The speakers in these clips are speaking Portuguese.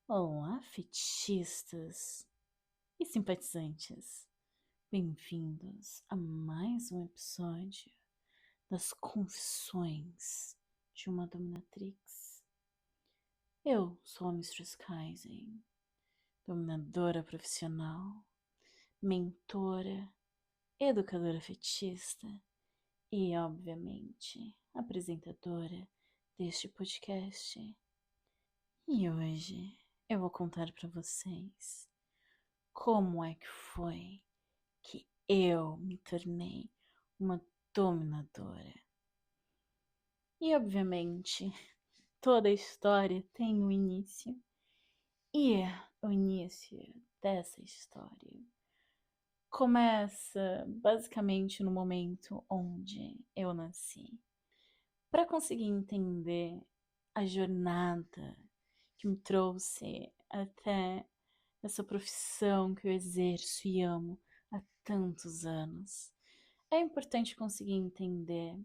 Olá, fetistas e simpatizantes. Bem-vindos a mais um episódio das Confissões de uma Dominatrix. Eu sou a Mistress Kaizen, dominadora profissional, mentora, educadora fetista e, obviamente, apresentadora deste podcast. E hoje eu vou contar para vocês como é que foi que eu me tornei uma dominadora. E obviamente, toda história tem um início. E o início dessa história começa basicamente no momento onde eu nasci. Para conseguir entender a jornada que me trouxe até essa profissão que eu exerço e amo há tantos anos, é importante conseguir entender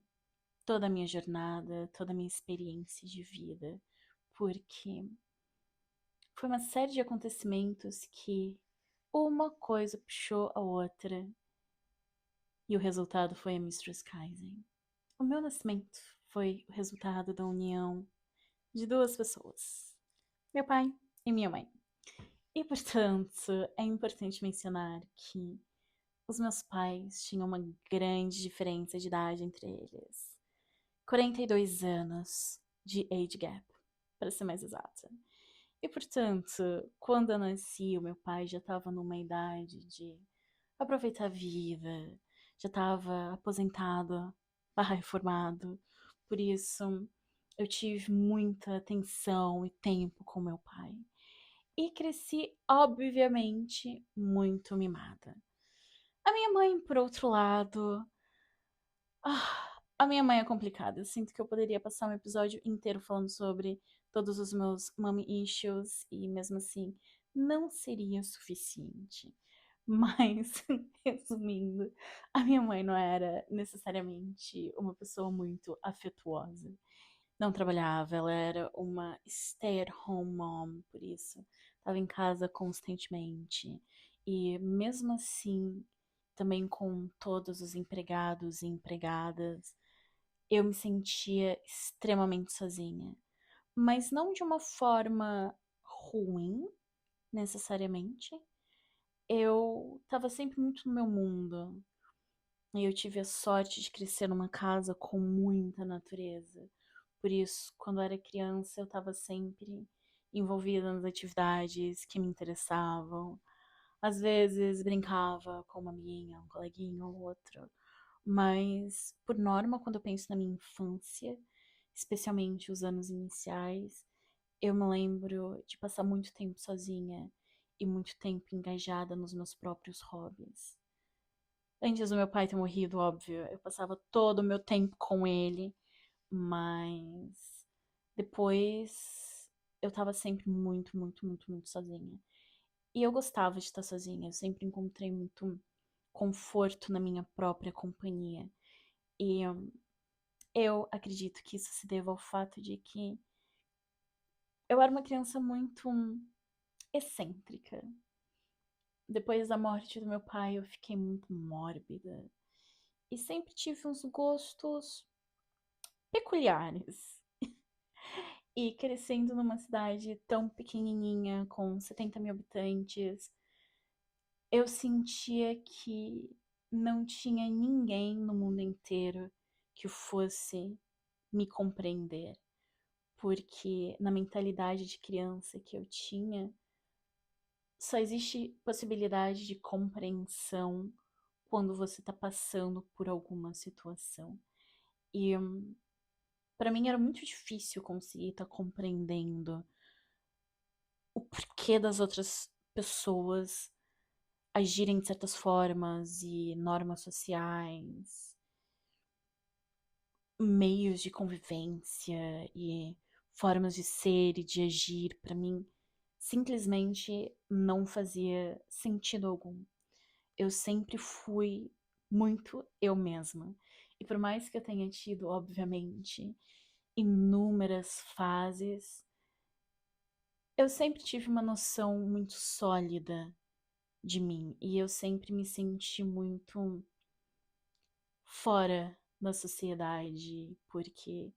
toda a minha jornada, toda a minha experiência de vida, porque foi uma série de acontecimentos que uma coisa puxou a outra e o resultado foi a Mistress Kaizen. O meu nascimento foi o resultado da união de duas pessoas, meu pai e minha mãe. E, portanto, é importante mencionar que os meus pais tinham uma grande diferença de idade entre eles. 42 anos de age gap, para ser mais exata. E, portanto, quando eu nasci, o meu pai já estava numa idade de aproveitar a vida, já estava aposentado, barra reformado. Por isso, eu tive muita atenção e tempo com meu pai. E cresci, obviamente, muito mimada. A minha mãe, por outro lado, a minha mãe é complicada. Eu sinto que eu poderia passar um episódio inteiro falando sobre todos os meus mommy issues e mesmo assim não seria suficiente. Mas, resumindo, a minha mãe não era necessariamente uma pessoa muito afetuosa. Não trabalhava, ela era uma stay-at-home mom, por isso estava em casa constantemente. E mesmo assim, também com todos os empregados e empregadas, eu me sentia extremamente sozinha. Mas não de uma forma ruim, necessariamente. Eu estava sempre muito no meu mundo. E eu tive a sorte de crescer numa casa com muita natureza. Por isso, quando eu era criança, eu estava sempre envolvida nas atividades que me interessavam. Às vezes brincava com uma amiguinha, um coleguinha ou outro. Mas, por norma, quando eu penso na minha infância, especialmente os anos iniciais, eu me lembro de passar muito tempo sozinha e muito tempo engajada nos meus próprios hobbies. Antes do meu pai ter morrido, óbvio, eu passava todo o meu tempo com ele, mas depois eu tava sempre muito, muito, muito, muito sozinha. E eu gostava de estar sozinha, eu sempre encontrei muito conforto na minha própria companhia. E eu acredito que isso se deva ao fato de que eu era uma criança muito excêntrica. Depois da morte do meu pai, eu fiquei muito mórbida. E sempre tive uns gostos peculiares. E crescendo numa cidade tão pequenininha, com 70 mil habitantes, eu sentia que não tinha ninguém no mundo inteiro que fosse me compreender. Porque na mentalidade de criança que eu tinha, só existe possibilidade de compreensão quando você está passando por alguma situação. E para mim era muito difícil conseguir estar compreendendo o porquê das outras pessoas agirem de certas formas e normas sociais, meios de convivência e formas de ser e de agir, para mim simplesmente não fazia sentido algum. Eu sempre fui muito eu mesma. E por mais que eu tenha tido, obviamente, inúmeras fases, Eu sempre tive uma noção muito sólida de mim e eu sempre me senti muito fora da sociedade, porque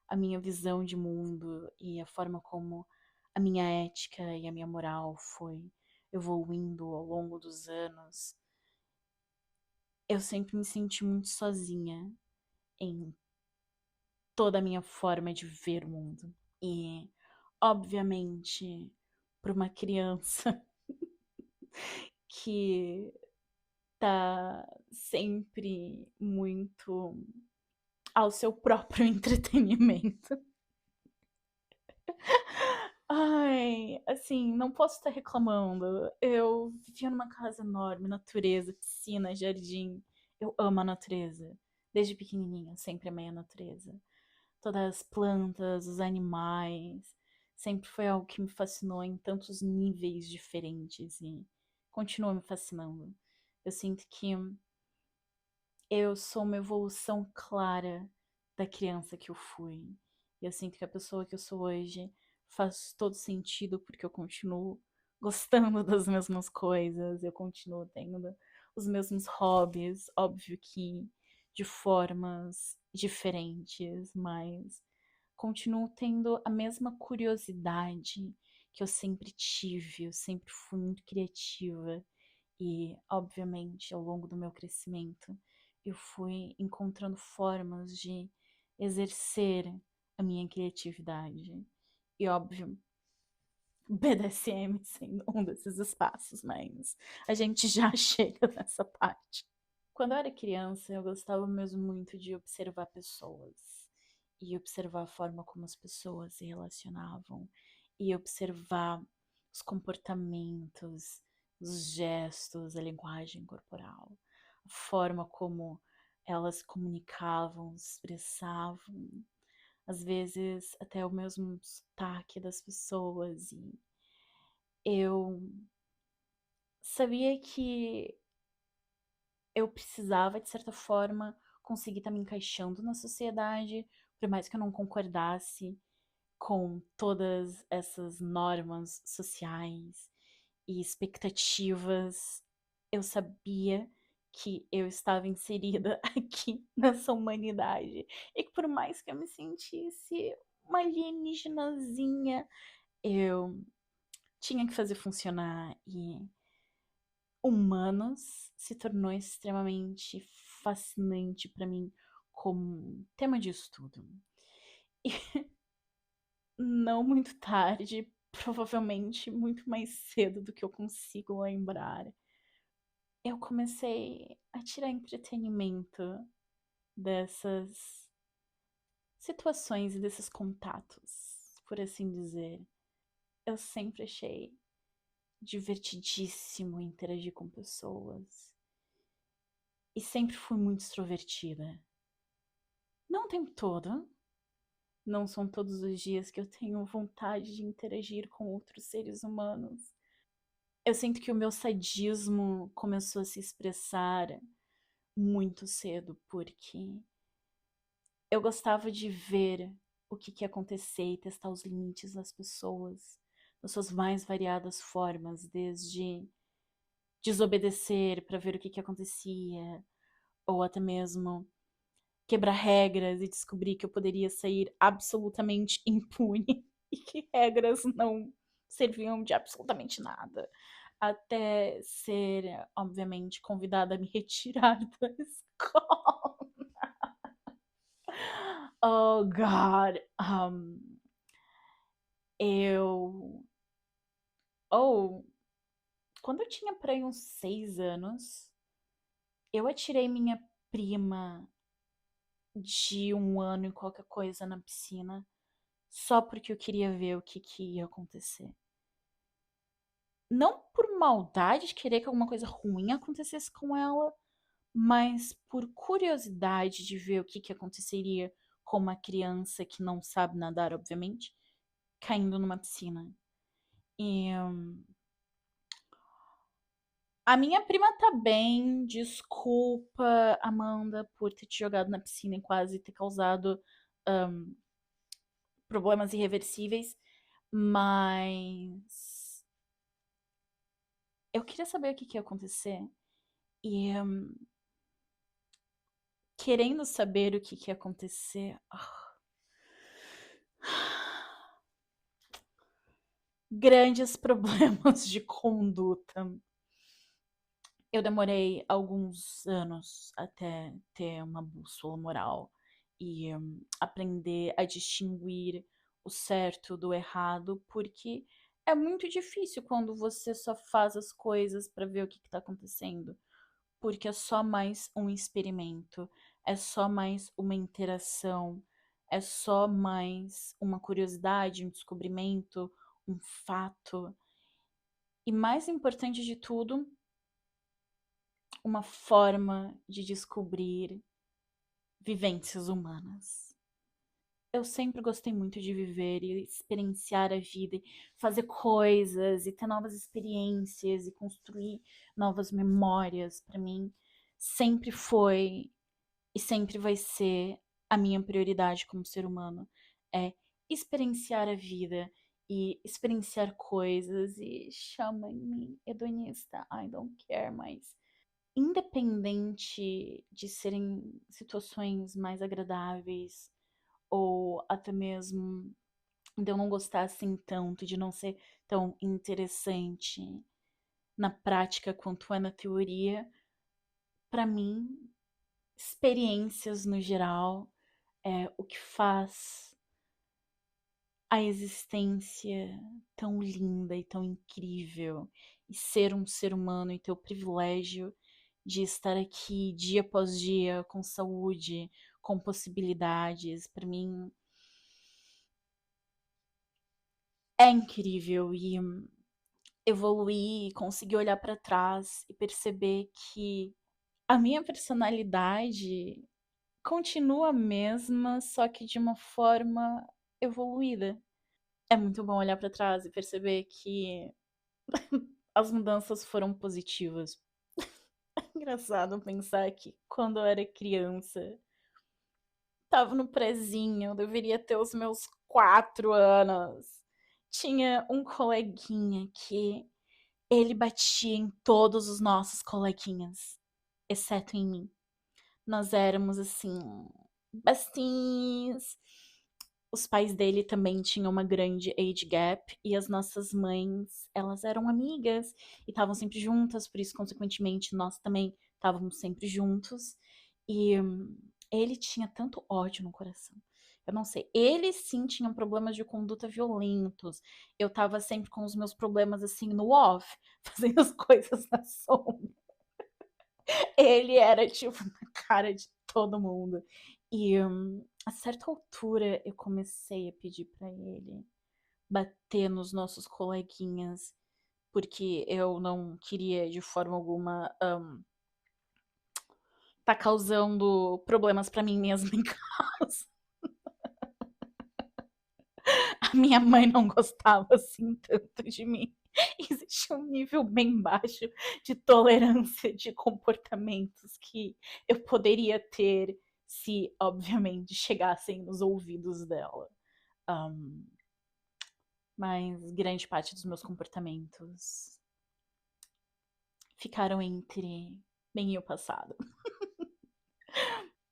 a minha visão de mundo e a forma como a minha ética e a minha moral foi evoluindo ao longo dos anos, eu sempre me senti muito sozinha em toda a minha forma de ver o mundo. E, obviamente, para uma criança que tá sempre muito ao seu próprio entretenimento. Ai, assim, não posso estar reclamando. Eu vivia numa casa enorme, natureza, piscina, jardim. Eu amo a natureza. Desde pequenininha, sempre amei a natureza. Todas as plantas, os animais. Sempre foi algo que me fascinou em tantos níveis diferentes e continua me fascinando. Eu sinto que eu sou uma evolução clara da criança que eu fui. Eu sinto que a pessoa que eu sou hoje faz todo sentido porque eu continuo gostando das mesmas coisas, eu continuo tendo os mesmos hobbies, óbvio que de formas diferentes, mas continuo tendo a mesma curiosidade que eu sempre tive, eu sempre fui muito criativa e, obviamente, ao longo do meu crescimento, eu fui encontrando formas de exercer a minha criatividade. E, óbvio, BDSM sendo um desses espaços, mas a gente já chega nessa parte. Quando eu era criança, eu gostava mesmo muito de observar pessoas e observar a forma como as pessoas se relacionavam e observar os comportamentos, os gestos, a linguagem corporal, a forma como elas se comunicavam, se expressavam, às vezes até o mesmo sotaque das pessoas. E eu sabia que eu precisava, de certa forma, conseguir estar me encaixando na sociedade, por mais que eu não concordasse com todas essas normas sociais e expectativas, eu sabia que eu estava inserida aqui nessa humanidade e que por mais que eu me sentisse uma alienígenazinha, eu tinha que fazer funcionar e Humanos se tornou extremamente fascinante para mim como tema de estudo. E não muito tarde, provavelmente muito mais cedo do que eu consigo lembrar, eu comecei a tirar entretenimento dessas situações e desses contatos, por assim dizer. Eu sempre achei divertidíssimo interagir com pessoas e sempre fui muito extrovertida. Não o tempo todo, não são todos os dias que eu tenho vontade de interagir com outros seres humanos. Eu sinto que o meu sadismo começou a se expressar muito cedo, porque eu gostava de ver o que ia acontecer e testar os limites das pessoas, nas suas mais variadas formas, desde desobedecer para ver o que acontecia, ou até mesmo quebrar regras e descobrir que eu poderia sair absolutamente impune e que regras não serviam de absolutamente nada. Até ser, obviamente, convidada a me retirar da escola. Oh, God. Eu. Oh, quando eu tinha por aí uns 6 anos, eu atirei minha prima de 1 ano e qualquer coisa na piscina só porque eu queria ver o que ia acontecer. Não por maldade de querer que alguma coisa ruim acontecesse com ela, mas por curiosidade de ver o que aconteceria com uma criança que não sabe nadar, obviamente, caindo numa piscina. E a minha prima tá bem, desculpa, Amanda, por ter te jogado na piscina e quase ter causado problemas irreversíveis. Mas eu queria saber o que, que ia acontecer. E querendo saber o que, que ia acontecer. Grandes problemas de conduta. Eu demorei alguns anos até ter uma bússola moral e aprender a distinguir o certo do errado, porque é muito difícil quando você só faz as coisas para ver o que está acontecendo, porque é só mais um experimento, é só mais uma interação, é só mais uma curiosidade, um descobrimento, um fato. E mais importante de tudo, uma forma de descobrir vivências humanas. Eu sempre gostei muito de viver e experienciar a vida, e fazer coisas e ter novas experiências e construir novas memórias. Para mim, sempre foi e sempre vai ser a minha prioridade como ser humano. É experienciar a vida e experienciar coisas e chamem-me hedonista, I don't care mais. Independente de serem situações mais agradáveis ou até mesmo de eu não gostar assim tanto, de não ser tão interessante na prática quanto é na teoria, para mim, experiências no geral é o que faz a existência tão linda e tão incrível e ser um ser humano e ter o privilégio de estar aqui dia após dia com saúde, com possibilidades, para mim é incrível e evoluir, conseguir olhar para trás e perceber que a minha personalidade continua a mesma, só que de uma forma evoluída. É muito bom olhar para trás e perceber que as mudanças foram positivas. Engraçado pensar que quando eu era criança, tava no prezinho, eu deveria ter os meus 4 anos. Tinha um coleguinha que ele batia em todos os nossos coleguinhas, exceto em mim. Nós éramos assim, bestinhas. Os pais dele também tinham uma grande age gap e as nossas mães, elas eram amigas e estavam sempre juntas, por isso, consequentemente, nós também estávamos sempre juntos. E ele tinha tanto ódio no coração. Eu não sei. Ele sim tinha problemas de conduta violentos. Eu tava sempre com os meus problemas assim no off, fazendo as coisas na sombra. Ele era tipo na cara de todo mundo. E a certa altura eu comecei a pedir pra ele bater nos nossos coleguinhas, porque eu não queria de forma alguma tá causando problemas pra mim mesma em casa. A minha mãe não gostava assim tanto de mim. Existe um nível bem baixo de tolerância de comportamentos que eu poderia ter se, obviamente, chegassem nos ouvidos dela. Um, mas grande parte dos meus comportamentos ficaram entre bem e o passado.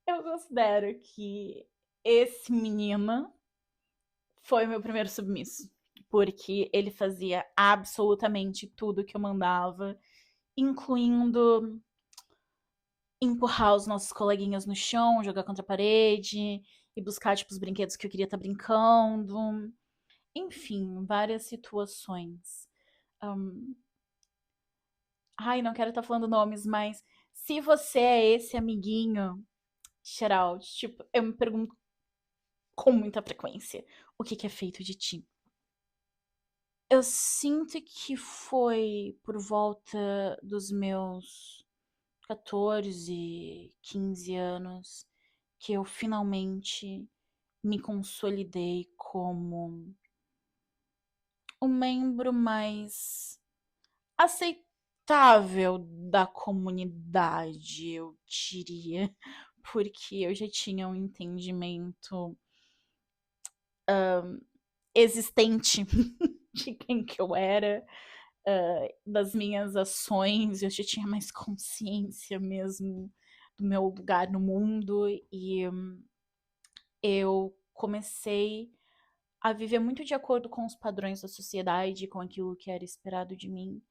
Eu considero que esse menino foi o meu primeiro submisso. Porque ele fazia absolutamente tudo que eu mandava, incluindo empurrar os nossos coleguinhas no chão, jogar contra a parede e buscar tipo os brinquedos que eu queria estar brincando. Enfim, várias situações. Um, ai, não quero estar falando nomes, mas se você é esse amiguinho, shout out, tipo, eu me pergunto com muita frequência o que, que é feito de ti. Eu sinto que foi por volta dos meus 14, 15 anos que eu finalmente me consolidei como um membro mais aceitável da comunidade, eu diria, porque eu já tinha um entendimento existente de quem que eu era, das minhas ações, eu já tinha mais consciência mesmo do meu lugar no mundo e eu comecei a viver muito de acordo com os padrões da sociedade, com aquilo que era esperado de mim.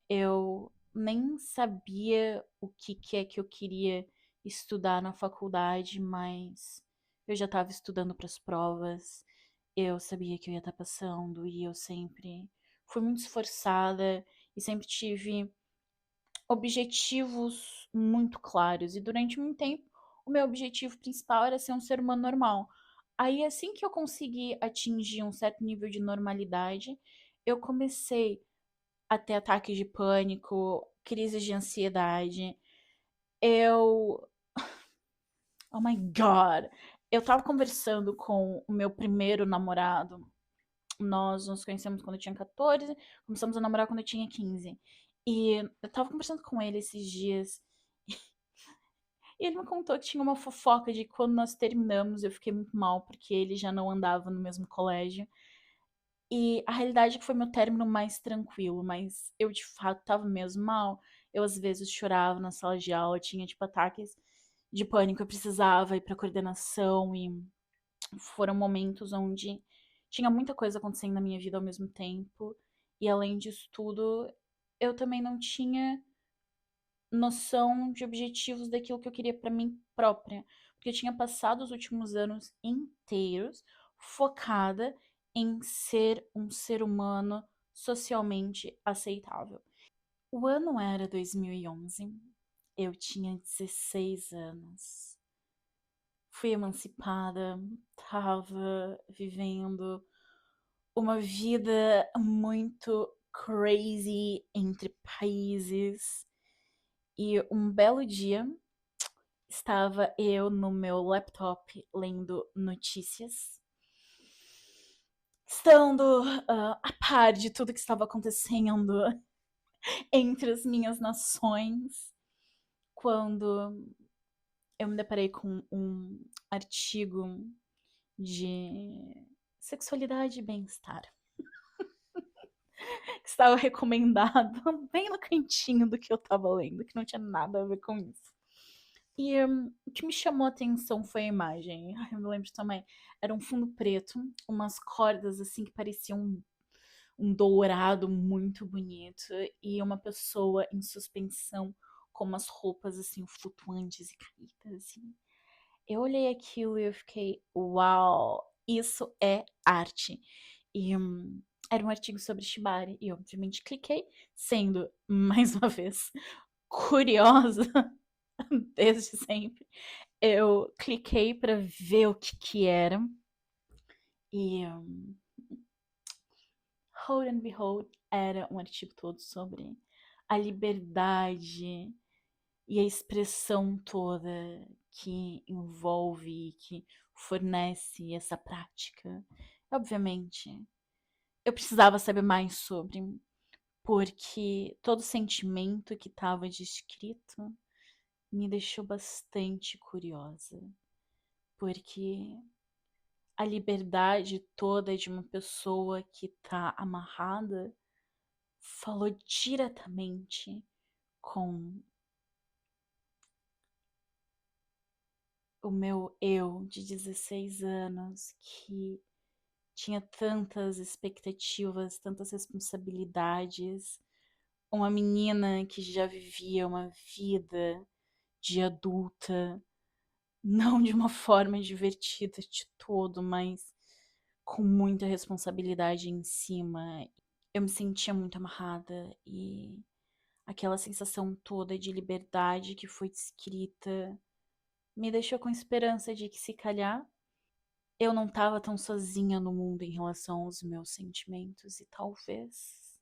Eu nem sabia o que, que é que eu queria estudar na faculdade, mas eu já estava estudando para as provas, eu sabia que eu ia estar passando e eu sempre fui muito esforçada e sempre tive objetivos muito claros. E durante muito tempo, o meu objetivo principal era ser um ser humano normal. Aí, assim que eu consegui atingir um certo nível de normalidade, eu comecei a ter ataques de pânico, crises de ansiedade. Eu. Oh my god! Eu tava conversando com o meu primeiro namorado. Nós nos conhecemos quando eu tinha 14, começamos a namorar quando eu tinha 15. E eu tava conversando com ele esses dias. E ele me contou que tinha uma fofoca de que quando nós terminamos eu fiquei muito mal porque ele já não andava no mesmo colégio. E a realidade é que foi meu término mais tranquilo, mas eu de fato tava mesmo mal. Eu às vezes chorava na sala de aula, tinha tipo ataques de pânico, eu precisava ir pra coordenação e foram momentos onde tinha muita coisa acontecendo na minha vida ao mesmo tempo. E além disso tudo, eu também não tinha noção de objetivos daquilo que eu queria pra mim própria, porque eu tinha passado os últimos anos inteiros focada em ser um ser humano socialmente aceitável. O ano era 2011, eu tinha 16 anos. Fui emancipada, tava vivendo uma vida muito crazy entre países. E um belo dia estava eu no meu laptop lendo notícias, estando a par de tudo que estava acontecendo entre as minhas nações, quando eu me deparei com um artigo de sexualidade e bem-estar, que estava recomendado bem no cantinho do que eu estava lendo, que não tinha nada a ver com isso. E o que me chamou a atenção foi a imagem. Ai, eu me lembro também. Era um fundo preto, umas cordas assim que pareciam um dourado muito bonito e uma pessoa em suspensão com umas roupas assim flutuantes e caídas. E eu olhei aquilo e eu fiquei, uau, isso é arte. E era um artigo sobre Shibari e eu obviamente cliquei, sendo mais uma vez curiosa desde sempre. Eu cliquei para ver o que que era e hold and behold era um artigo todo sobre a liberdade e a expressão toda que envolve, que fornece essa prática. Obviamente, eu precisava saber mais sobre, porque todo sentimento que estava descrito me deixou bastante curiosa, porque a liberdade toda de uma pessoa que tá amarrada falou diretamente com o meu eu de 16 anos que tinha tantas expectativas, tantas responsabilidades. Uma menina que já vivia uma vida de adulta, não de uma forma divertida de todo, mas com muita responsabilidade em cima. Eu me sentia muito amarrada e aquela sensação toda de liberdade que foi descrita me deixou com esperança de que, se calhar, eu não estava tão sozinha no mundo em relação aos meus sentimentos e talvez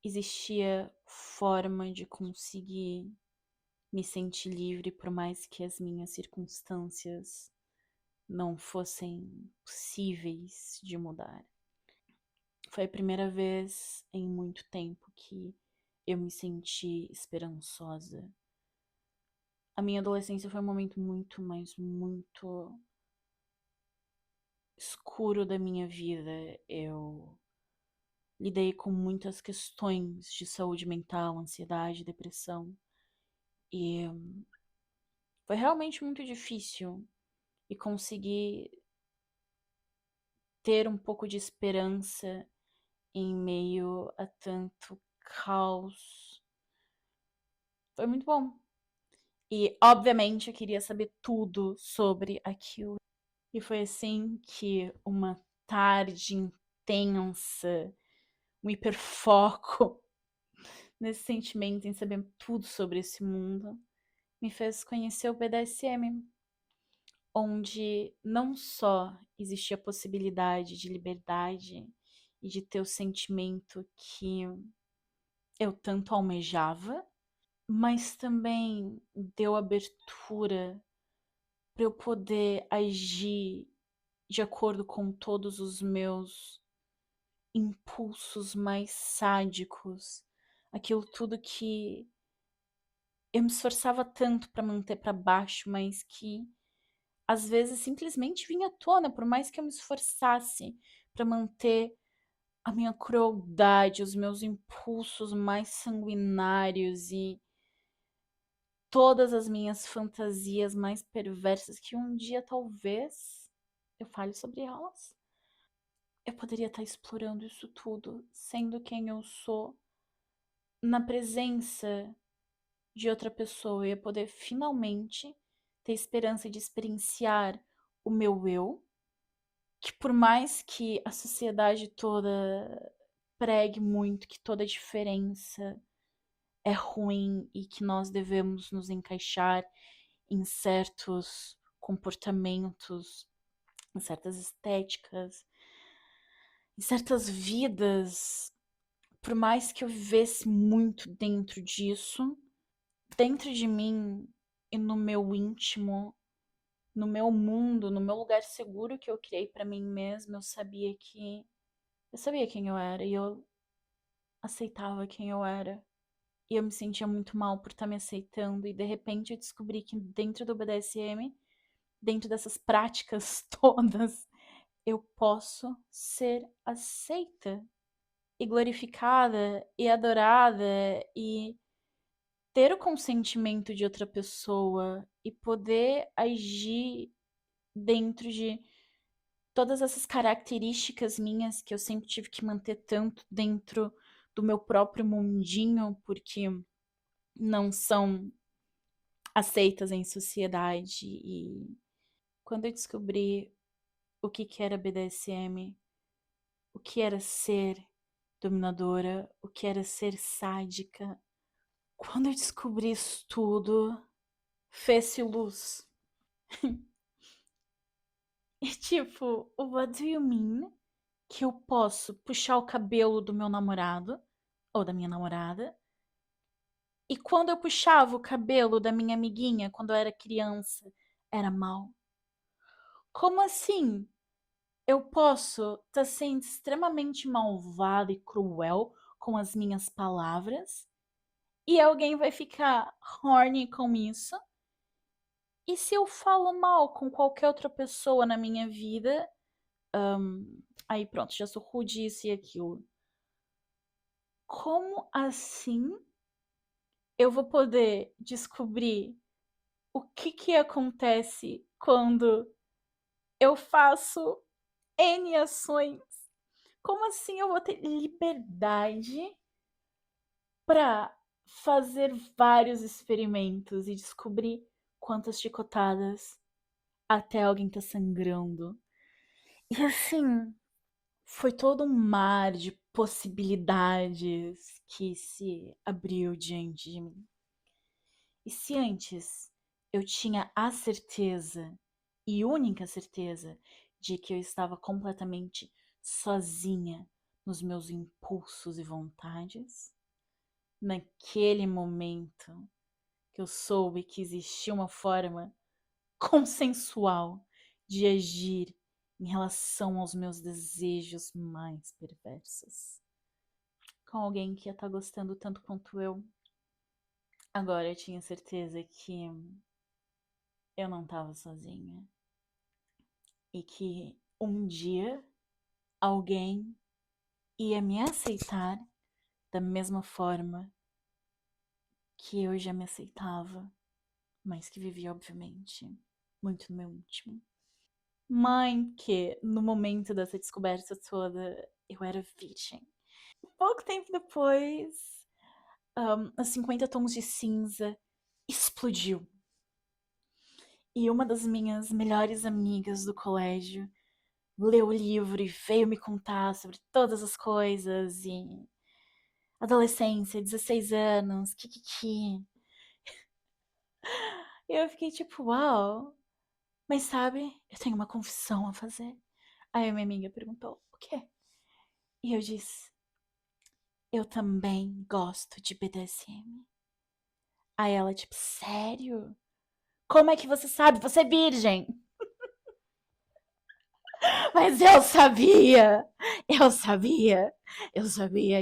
existia forma de conseguir me sentir livre por mais que as minhas circunstâncias não fossem possíveis de mudar. Foi a primeira vez em muito tempo que eu me senti esperançosa. A minha adolescência foi um momento muito, mas muito escuro da minha vida. Eu lidei com muitas questões de saúde mental, ansiedade, depressão. E foi realmente muito difícil e conseguir ter um pouco de esperança em meio a tanto caos. Foi muito bom. E, obviamente, eu queria saber tudo sobre aquilo. E foi assim que uma tarde intensa, um hiperfoco nesse sentimento em saber tudo sobre esse mundo, me fez conhecer o BDSM, onde não só existia a possibilidade de liberdade e de ter o sentimento que eu tanto almejava, mas também deu abertura para eu poder agir de acordo com todos os meus impulsos mais sádicos, aquilo tudo que eu me esforçava tanto para manter para baixo, mas que às vezes simplesmente vinha à tona, por mais que eu me esforçasse para manter a minha crueldade, os meus impulsos mais sanguinários e todas as minhas fantasias mais perversas que um dia talvez eu fale sobre elas. Eu poderia estar explorando isso tudo, sendo quem eu sou, na presença de outra pessoa. Eu ia poder finalmente ter esperança de experienciar o meu eu, que por mais que a sociedade toda pregue muito que toda diferença é ruim e que nós devemos nos encaixar em certos comportamentos, em certas estéticas, em certas vidas, por mais que eu vivesse muito dentro disso, dentro de mim e no meu íntimo, no meu mundo, no meu lugar seguro que eu criei pra mim mesma, eu sabia quem eu era e eu aceitava quem eu era. E eu me sentia muito mal por estar me aceitando e de repente eu descobri que dentro do BDSM, dentro dessas práticas todas, eu posso ser aceita e glorificada e adorada e ter o consentimento de outra pessoa e poder agir dentro de todas essas características minhas que eu sempre tive que manter tanto dentro do meu próprio mundinho, porque não são aceitas em sociedade. E quando eu descobri o que era BDSM, o que era ser dominadora, o que era ser sádica, quando eu descobri isso tudo, fez-se luz. E tipo, what do you mean? Que eu posso puxar o cabelo do meu namorado ou da minha namorada. E quando eu puxava o cabelo da minha amiguinha quando eu era criança, era mal. Como assim? Eu posso estar sendo extremamente malvada e cruel com as minhas palavras e alguém vai ficar horny com isso. E se eu falo mal com qualquer outra pessoa na minha vida, aí pronto, já sou rude isso e aquilo. Como assim eu vou poder descobrir o que acontece quando eu faço N ações? Como assim eu vou ter liberdade para fazer vários experimentos e descobrir quantas chicotadas até alguém tá sangrando? E assim, foi todo um mar de possibilidades que se abriu diante de mim. E se antes eu tinha a certeza, e única certeza, de que eu estava completamente sozinha nos meus impulsos e vontades, naquele momento que eu soube que existia uma forma consensual de agir em relação aos meus desejos mais perversos, com alguém que ia estar gostando tanto quanto eu. Agora eu tinha certeza que eu não estava sozinha e que um dia alguém ia me aceitar da mesma forma que eu já me aceitava, mas que vivia, obviamente, muito no meu íntimo. Mãe, que no momento dessa descoberta toda eu era virgem. Pouco tempo depois, os 50 tons de cinza explodiu. E uma das minhas melhores amigas do colégio leu o livro e veio me contar sobre todas as coisas e adolescência, 16 anos, kikiki. E eu fiquei tipo, uau, mas sabe, eu tenho uma confissão a fazer. Aí a minha amiga perguntou, o quê? E eu disse, eu também gosto de BDSM. Aí ela, tipo, sério? Como é que você sabe? Você é virgem. Mas eu sabia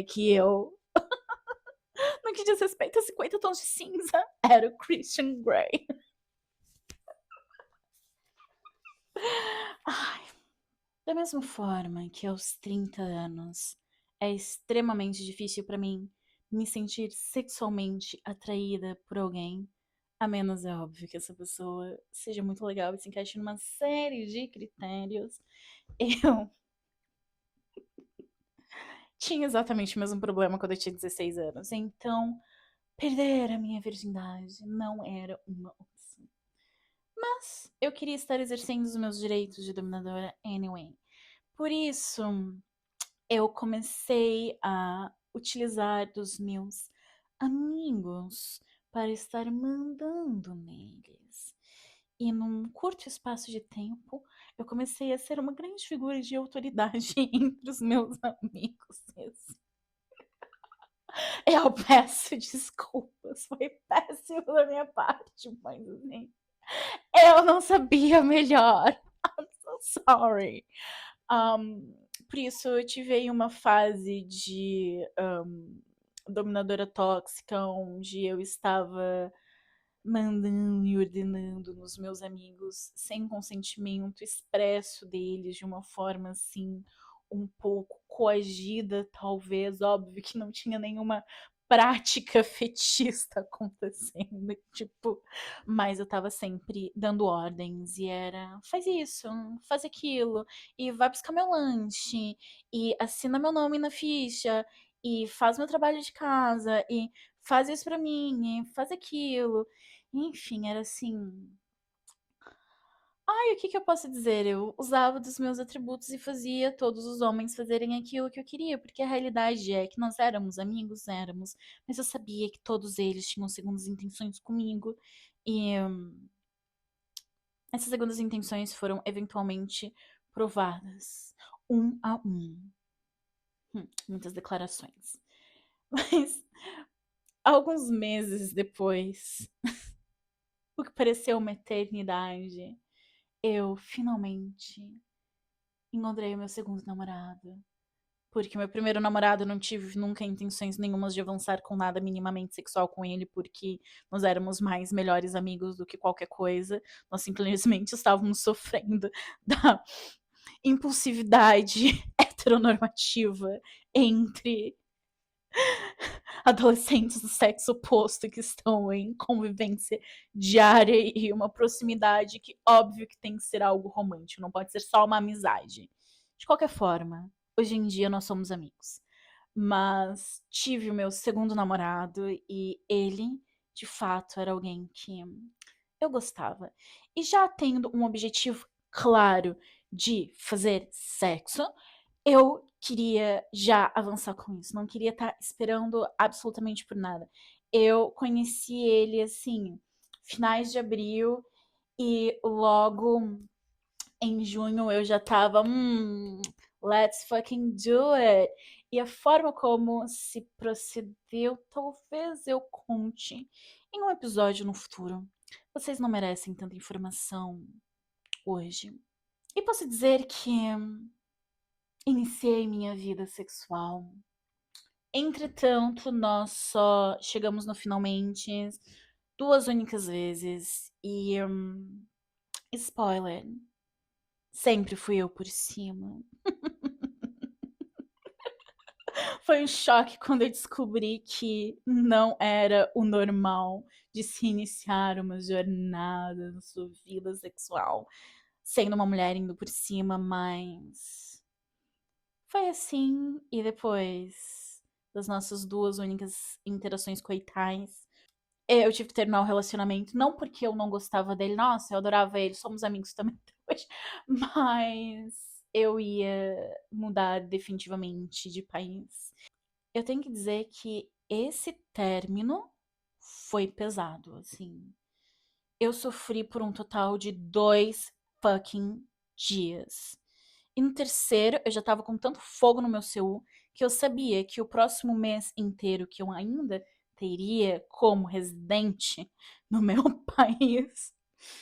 que eu, no que diz respeito a 50 tons de cinza, era o Christian Grey. Ai, da mesma forma que aos 30 anos é extremamente difícil pra mim me sentir sexualmente atraída por alguém, a menos é óbvio que essa pessoa seja muito legal e se encaixe numa série de critérios, eu tinha exatamente o mesmo problema quando eu tinha 16 anos. Então, perder a minha virgindade não era uma opção. Mas eu queria estar exercendo os meus direitos de dominadora anyway. Por isso, eu comecei a utilizar dos meus amigos para estar mandando neles. E num curto espaço de tempo, eu comecei a ser uma grande figura de autoridade entre os meus amigos. Eu peço desculpas, foi péssimo da minha parte, mas assim, eu não sabia melhor. I'm so sorry. Um, por isso, eu tive uma fase de dominadora tóxica, onde eu estava mandando e ordenando nos meus amigos sem consentimento expresso deles, de uma forma assim, um pouco coagida, talvez. Óbvio que não tinha nenhuma prática fetista acontecendo, tipo, mas eu tava sempre dando ordens e era faz isso, faz aquilo, e vai buscar meu lanche, e assina meu nome na ficha, e faz meu trabalho de casa, e faz isso pra mim, e faz aquilo. Enfim, era assim. Ai, o que que eu posso dizer? Eu usava dos meus atributos e fazia todos os homens fazerem aquilo que eu queria, porque a realidade é que nós éramos amigos, éramos, mas eu sabia que todos eles tinham segundas intenções comigo e essas segundas intenções foram eventualmente provadas, um a um. Muitas declarações. Mas alguns meses depois, o que pareceu uma eternidade, eu finalmente encontrei o meu segundo namorado. Porque o meu primeiro namorado eu não tive nunca intenções nenhumas de avançar com nada minimamente sexual com ele, porque nós éramos mais melhores amigos do que qualquer coisa. Nós simplesmente estávamos sofrendo da impulsividade heteronormativa entre adolescentes do sexo oposto que estão em convivência diária e uma proximidade que, óbvio, que tem que ser algo romântico, não pode ser só uma amizade. De qualquer forma, hoje em dia nós somos amigos. Mas tive o meu segundo namorado e ele, de fato, era alguém que eu gostava. E já tendo um objetivo claro de fazer sexo, eu queria já avançar com isso. Não queria estar esperando absolutamente por nada. Eu conheci ele assim, finais de abril, e logo em junho eu já tava, let's fucking do it. E a forma como se procedeu, talvez eu conte em um episódio no futuro. Vocês não merecem tanta informação hoje. E posso dizer que iniciei minha vida sexual. Entretanto, nós só chegamos no finalmente duas únicas vezes. E, spoiler, Sempre fui eu por cima. Foi um choque quando eu descobri que não era o normal de se iniciar uma jornada na sua vida sexual sendo uma mulher indo por cima, mas foi assim. E depois das nossas duas únicas interações coitais, eu tive que terminar o relacionamento. Não porque eu não gostava dele, nossa, eu adorava ele, somos amigos também hoje, mas eu ia mudar definitivamente de país. Eu tenho que dizer que esse término foi pesado, assim. Eu sofri por um total de 2 fucking dias. E no terceiro, eu já tava com tanto fogo no meu CU que eu sabia que o próximo mês inteiro que eu ainda teria como residente no meu país,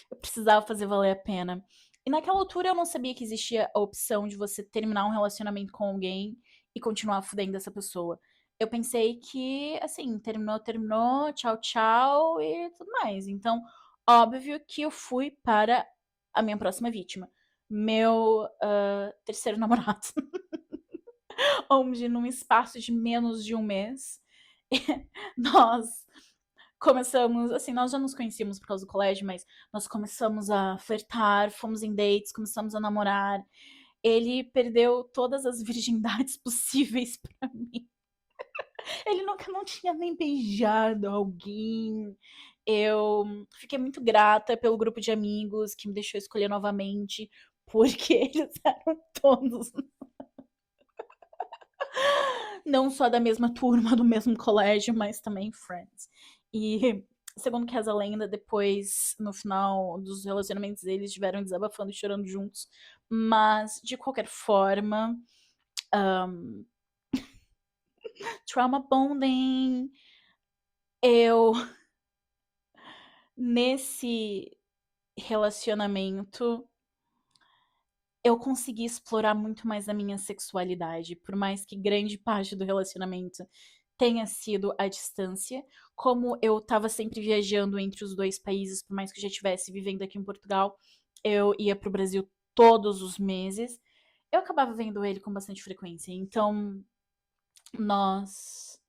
eu precisava fazer valer a pena. E naquela altura eu não sabia que existia a opção de você terminar um relacionamento com alguém e continuar fudendo essa pessoa. Eu pensei que, assim, terminou, terminou, tchau, tchau e tudo mais. Então, óbvio que eu fui para a minha próxima vítima. Meu terceiro namorado. Onde, num espaço de menos de um mês, nós começamos, assim, nós já nos conhecíamos por causa do colégio, mas nós começamos a flertar, fomos em dates, começamos a namorar. Ele perdeu todas as virgindades possíveis pra mim. Ele nunca não tinha nem beijado alguém. Eu fiquei muito grata pelo grupo de amigos que me deixou escolher novamente, porque eles eram todos não só da mesma turma, do mesmo colégio, mas também friends. E segundo que reza a lenda, depois, no final dos relacionamentos, eles estiveram desabafando e chorando juntos. Mas, de qualquer forma, trauma bonding. Eu, nesse relacionamento, eu consegui explorar muito mais a minha sexualidade, por mais que grande parte do relacionamento tenha sido à distância. Como eu estava sempre viajando entre os dois países, por mais que eu já estivesse vivendo aqui em Portugal, eu ia para o Brasil todos os meses. Eu acabava vendo ele com bastante frequência. Então, nós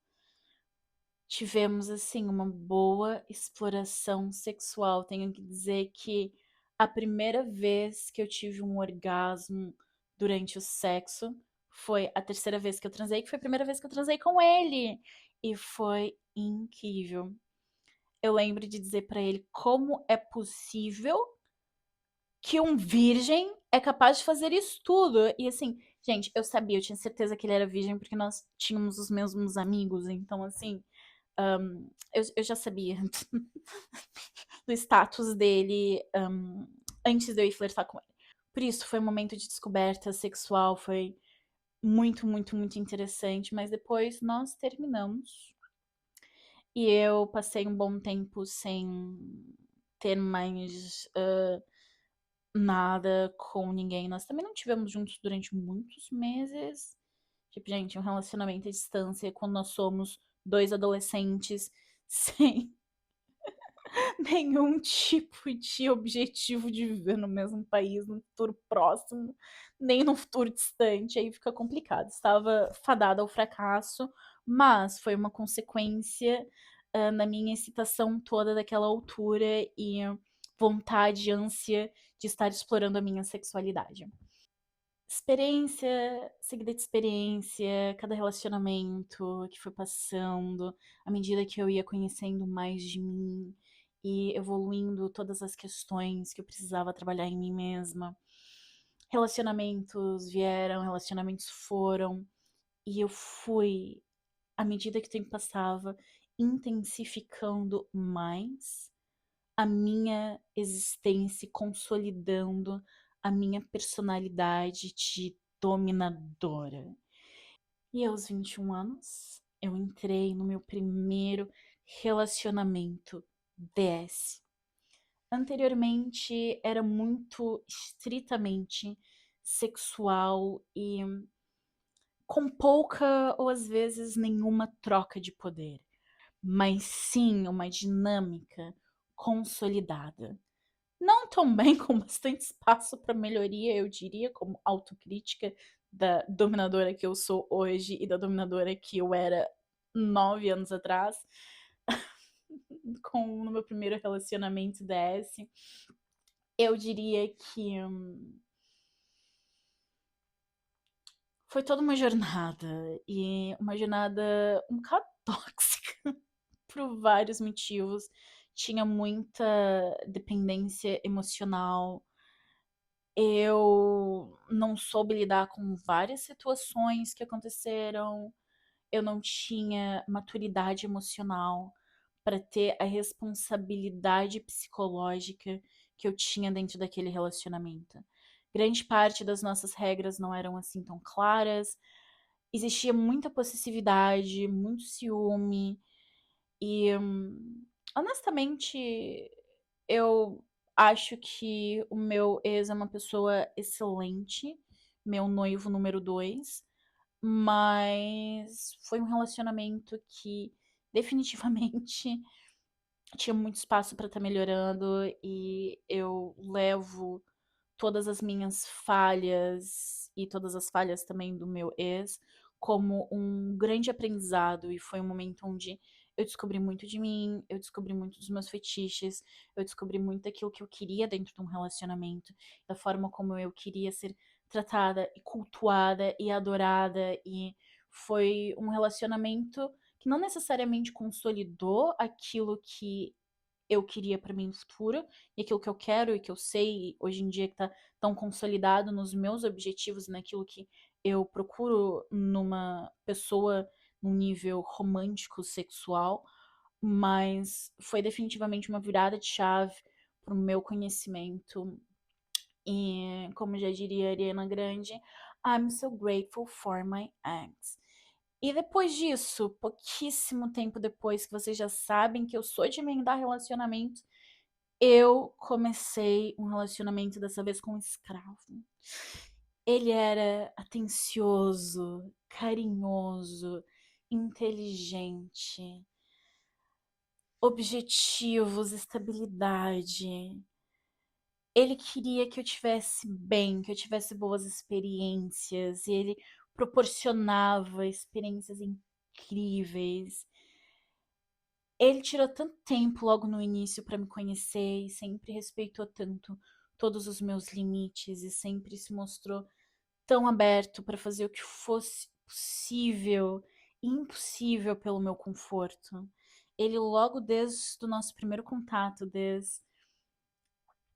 tivemos assim uma boa exploração sexual. Tenho que dizer que a primeira vez que eu tive um orgasmo durante o sexo foi a terceira vez que eu transei, que foi a primeira vez que eu transei com ele. E foi incrível. Eu lembro de dizer pra ele como é possível que um virgem é capaz de fazer isso tudo. E assim, gente, eu sabia, eu tinha certeza que ele era virgem porque nós tínhamos os mesmos amigos. Então, assim, eu já sabia do status dele antes de eu ir flertar com ele. Por isso, foi um momento de descoberta sexual, foi muito, muito, muito interessante. Mas depois nós terminamos. E eu passei um bom tempo sem ter mais nada com ninguém. Nós também não tivemos juntos durante muitos meses. Tipo, gente, um relacionamento à distância quando nós somos dois adolescentes sem nenhum tipo de objetivo de viver no mesmo país, no futuro próximo, nem no futuro distante. Aí fica complicado. Estava fadada ao fracasso, mas foi uma consequência na minha excitação toda daquela altura e vontade, ânsia de estar explorando a minha sexualidade. Experiência seguida de experiência, cada relacionamento que foi passando, à medida que eu ia conhecendo mais de mim e evoluindo todas as questões que eu precisava trabalhar em mim mesma. Relacionamentos vieram, relacionamentos foram, e eu fui, à medida que o tempo passava, intensificando mais a minha existência, consolidando a minha personalidade de dominadora. E aos 21 anos, eu entrei no meu primeiro relacionamento DS. Anteriormente era muito estritamente sexual e com pouca ou às vezes nenhuma troca de poder, mas sim uma dinâmica consolidada. não tão bem, com bastante espaço para melhoria, eu diria, como autocrítica da dominadora que eu sou hoje e da dominadora que eu era 9 anos atrás, com no meu primeiro relacionamento DS. Eu diria que foi toda uma jornada, e uma jornada um bocado tóxica por vários motivos. Tinha muita dependência emocional. Eu não soube lidar com várias situações que aconteceram. Eu não tinha maturidade emocional para ter a responsabilidade psicológica que eu tinha dentro daquele relacionamento. Grande parte das nossas regras não eram assim tão claras. Existia muita possessividade, muito ciúme e, honestamente, eu acho que o meu ex é uma pessoa excelente, meu noivo número 2, mas foi um relacionamento que definitivamente tinha muito espaço para estar melhorando, e eu levo todas as minhas falhas e todas as falhas também do meu ex como um grande aprendizado. E foi um momento onde eu descobri muito de mim, eu descobri muito dos meus fetiches, eu descobri muito daquilo que eu queria dentro de um relacionamento, da forma como eu queria ser tratada e cultuada e adorada. E foi um relacionamento que não necessariamente consolidou aquilo que eu queria para mim no futuro, e aquilo que eu quero e que eu sei hoje em dia que tá tão consolidado nos meus objetivos, naquilo que eu procuro numa pessoa num nível romântico, sexual, mas foi definitivamente uma virada de chave pro meu conhecimento. E, como já diria a Ariana Grande, I'm so grateful for my ex. E depois disso, pouquíssimo tempo depois que vocês já sabem que eu sou de emendar relacionamento, eu comecei um relacionamento dessa vez com um escravo. Ele era atencioso, carinhoso, inteligente, objetivos, estabilidade. Ele queria que eu tivesse bem, que eu tivesse boas experiências, e ele proporcionava experiências incríveis. Ele tirou tanto tempo logo no início para me conhecer e sempre respeitou tanto todos os meus limites e sempre se mostrou tão aberto para fazer o que fosse possível e impossível pelo meu conforto. Ele logo desde o nosso primeiro contato, desde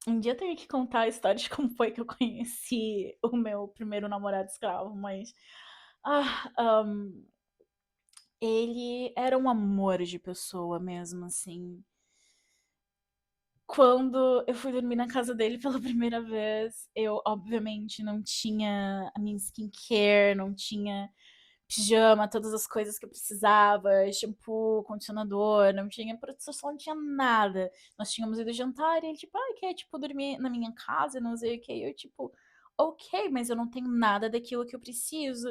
um dia eu tenho que contar a história de como foi que eu conheci o meu primeiro namorado escravo, mas ah, ele era um amor de pessoa mesmo, assim. Quando eu fui dormir na casa dele pela primeira vez, eu obviamente não tinha a minha skincare, não tinha pijama, todas as coisas que eu precisava, shampoo, condicionador, não tinha proteção, não tinha nada. Nós tínhamos ido jantar e ele, tipo, ah, quer, tipo, dormir na minha casa, não sei o que. Eu, tipo, ok, mas eu não tenho nada daquilo que eu preciso.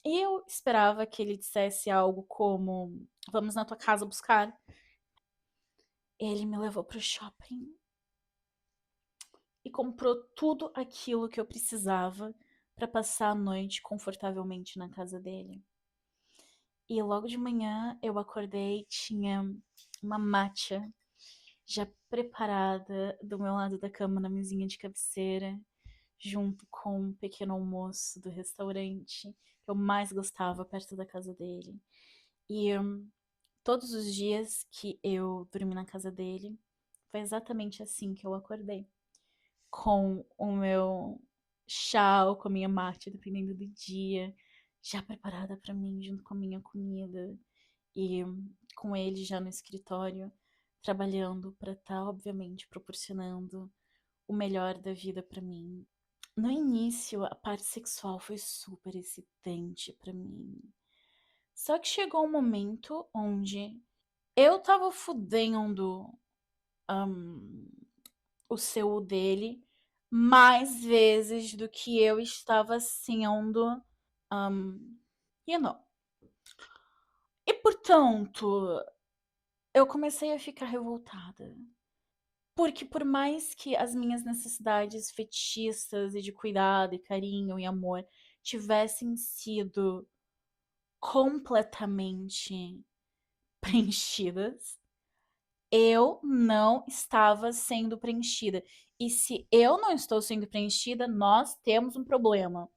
E eu esperava que ele dissesse algo como, vamos na tua casa buscar. Ele me levou pro shopping e comprou tudo aquilo que eu precisava para passar a noite confortavelmente na casa dele. E logo de manhã eu acordei, tinha uma matcha já preparada do meu lado da cama na mesinha de cabeceira, junto com um pequeno almoço do restaurante que eu mais gostava perto da casa dele. E todos os dias que eu dormi na casa dele, foi exatamente assim que eu acordei, com o meu chá ou com a minha mate, dependendo do dia, já preparada para mim, junto com a minha comida, e com ele já no escritório, trabalhando para estar, obviamente, proporcionando o melhor da vida para mim. No início, a parte sexual foi super excitante para mim. Só que chegou um momento onde eu tava fudendo o seu dele mais vezes do que eu estava sendo, you know. E portanto, eu comecei a ficar revoltada. Porque por mais que as minhas necessidades fetistas e de cuidado e carinho e amor tivessem sido completamente preenchidas, eu não estava sendo preenchida. E se eu não estou sendo preenchida, nós temos um problema.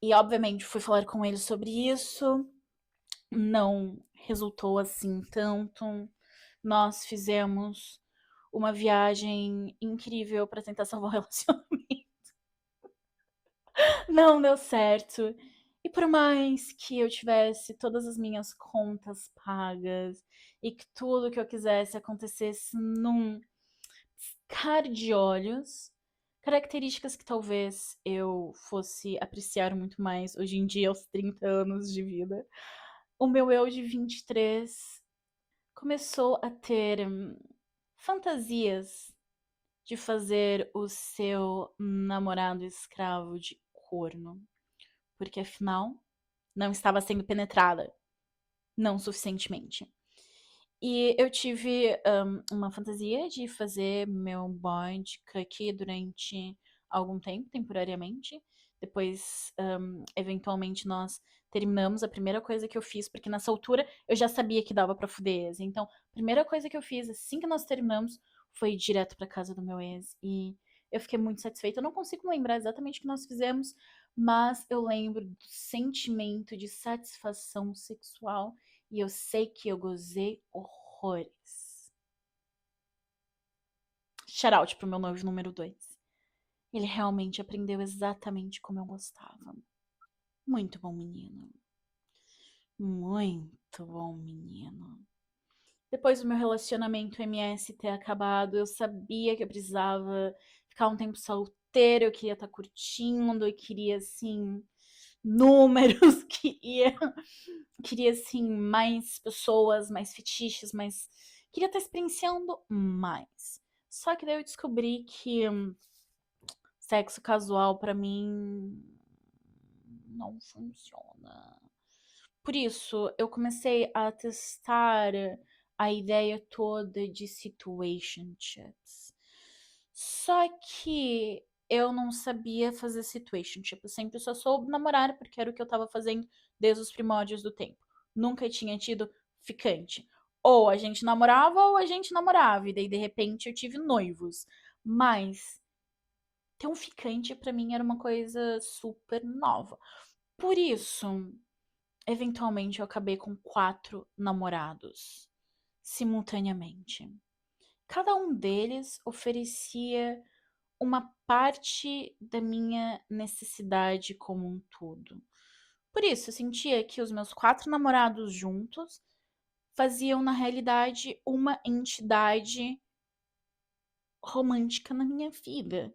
E obviamente fui falar com ele sobre isso, não resultou assim tanto. Nós fizemos uma viagem incrível para tentar salvar o relacionamento. Não deu certo. E por mais que eu tivesse todas as minhas contas pagas e que tudo que eu quisesse acontecesse num piscar de olhos, características que talvez eu fosse apreciar muito mais hoje em dia, aos 30 anos de vida, o meu eu de 23 começou a ter fantasias de fazer o seu namorado escravo de corno, porque afinal não estava sendo penetrada, não suficientemente. E eu tive uma fantasia de fazer meu boy de cookie durante algum tempo, temporariamente. Depois, eventualmente, nós terminamos. A primeira coisa que eu fiz, porque nessa altura eu já sabia que dava pra fuder ex. Então, a primeira coisa que eu fiz assim que nós terminamos foi ir direto pra casa do meu ex. E eu fiquei muito satisfeita. Eu não consigo lembrar exatamente o que nós fizemos, mas eu lembro do sentimento de satisfação sexual e eu sei que eu gozei horrores. Shoutout pro meu noivo número 2. Ele realmente aprendeu exatamente como eu gostava. Muito bom menino. Muito bom menino. Depois do meu relacionamento MS ter acabado, eu sabia que eu precisava ficar um tempo solteiro, eu queria estar curtindo, eu queria, assim, números, queria assim, mais pessoas, mais fetiches, mais. Queria estar experienciando mais. Só que daí eu descobri que sexo casual pra mim não funciona. Por isso, eu comecei a testar a ideia toda de situationships. Só que eu não sabia fazer situationship. Eu sempre só soube namorar porque era o que eu tava fazendo desde os primórdios do tempo. Nunca tinha tido ficante. Ou a gente namorava ou a gente namorava. E daí, de repente, eu tive noivos. Mas ter um ficante pra mim era uma coisa super nova. Por isso, eventualmente eu acabei com 4 namorados simultaneamente. Cada um deles oferecia uma parte da minha necessidade como um todo. Por isso, eu sentia que os meus 4 namorados juntos faziam, na realidade, uma entidade romântica na minha vida.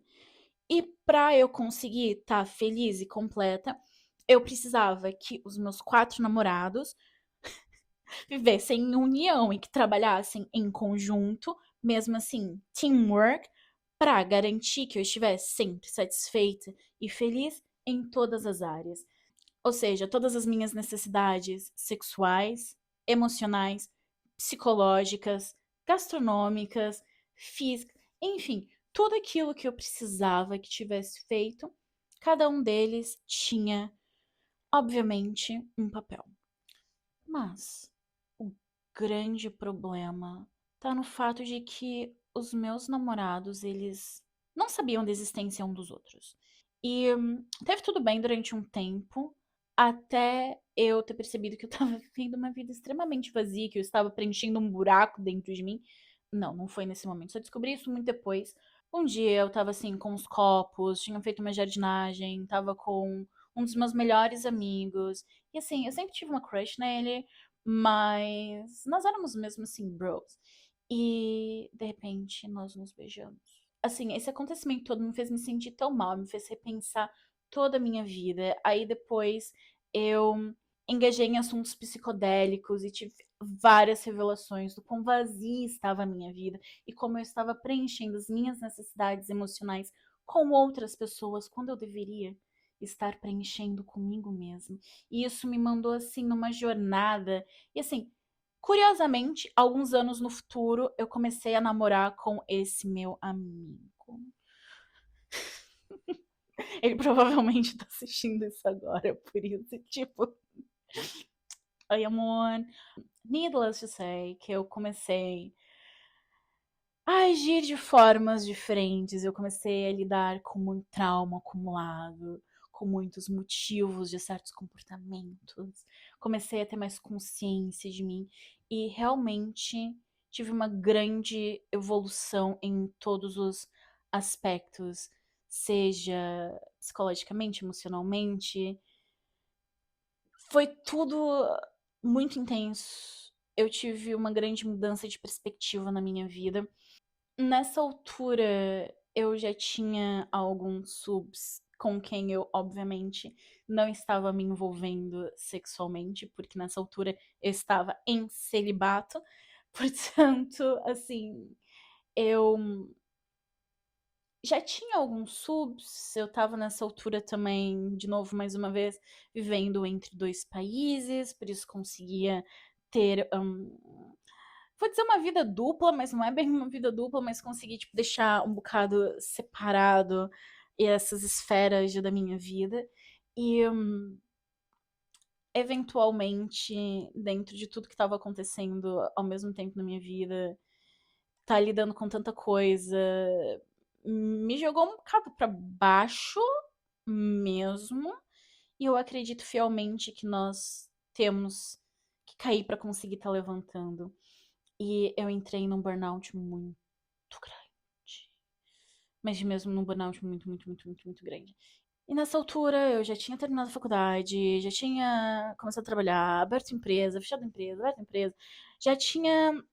E para eu conseguir estar feliz e completa, eu precisava que os meus 4 namorados vivessem em união e que trabalhassem em conjunto, mesmo assim, teamwork, para garantir que eu estivesse sempre satisfeita e feliz em todas as áreas. Ou seja, todas as minhas necessidades sexuais, emocionais, psicológicas, gastronômicas, físicas, enfim, tudo aquilo que eu precisava que tivesse feito, cada um deles tinha, obviamente, um papel. Mas o grande problema tá no fato de que os meus namorados, eles não sabiam da existência um dos outros. E teve tudo bem durante um tempo, até eu ter percebido que eu estava vivendo uma vida extremamente vazia, que eu estava preenchendo um buraco dentro de mim. Não, não foi nesse momento. Só descobri isso muito depois. Um dia eu estava assim com os copos, tinha feito uma jardinagem, estava com um dos meus melhores amigos. E assim, eu sempre tive uma crush nele, mas nós éramos mesmo assim, bros. E de repente nós nos beijamos. Assim, esse acontecimento todo me fez me sentir tão mal, me fez repensar toda a minha vida. Aí depois eu engajei em assuntos psicodélicos e tive várias revelações do quão vazia estava a minha vida e como eu estava preenchendo as minhas necessidades emocionais com outras pessoas quando eu deveria estar preenchendo comigo mesmo. E isso me mandou assim numa jornada. E assim, Curiosamente, alguns anos no futuro, eu comecei a namorar com esse meu amigo. Ele provavelmente tá assistindo isso agora, por isso, tipo, oi, amor. Needless to say, que eu comecei a agir de formas diferentes. Eu comecei a lidar com muito trauma acumulado, com muitos motivos de certos comportamentos. Comecei a ter mais consciência de mim e realmente tive uma grande evolução em todos os aspectos, seja psicologicamente, emocionalmente. Foi tudo muito intenso. Eu tive uma grande mudança de perspectiva na minha vida. Nessa altura, eu já tinha alguns subs com quem eu, obviamente, não estava me envolvendo sexualmente, porque nessa altura eu estava em celibato. Portanto, assim, eu já tinha alguns subs, eu estava nessa altura também, de novo, mais uma vez, vivendo entre dois países, por isso conseguia ter vou dizer uma vida dupla, mas não é bem uma vida dupla, mas consegui, tipo, deixar um bocado separado essas esferas da minha vida. E, eventualmente, dentro de tudo que estava acontecendo ao mesmo tempo na minha vida, tá lidando com tanta coisa, me jogou um bocado pra baixo mesmo. E eu acredito fielmente que nós temos que cair pra conseguir estar levantando. E eu entrei num burnout muito grande. Mas mesmo num burnout muito, muito, muito, muito, muito grande. E nessa altura eu já tinha terminado a faculdade, já tinha começado a trabalhar, aberto empresa, fechado empresa, aberto empresa. Já tinha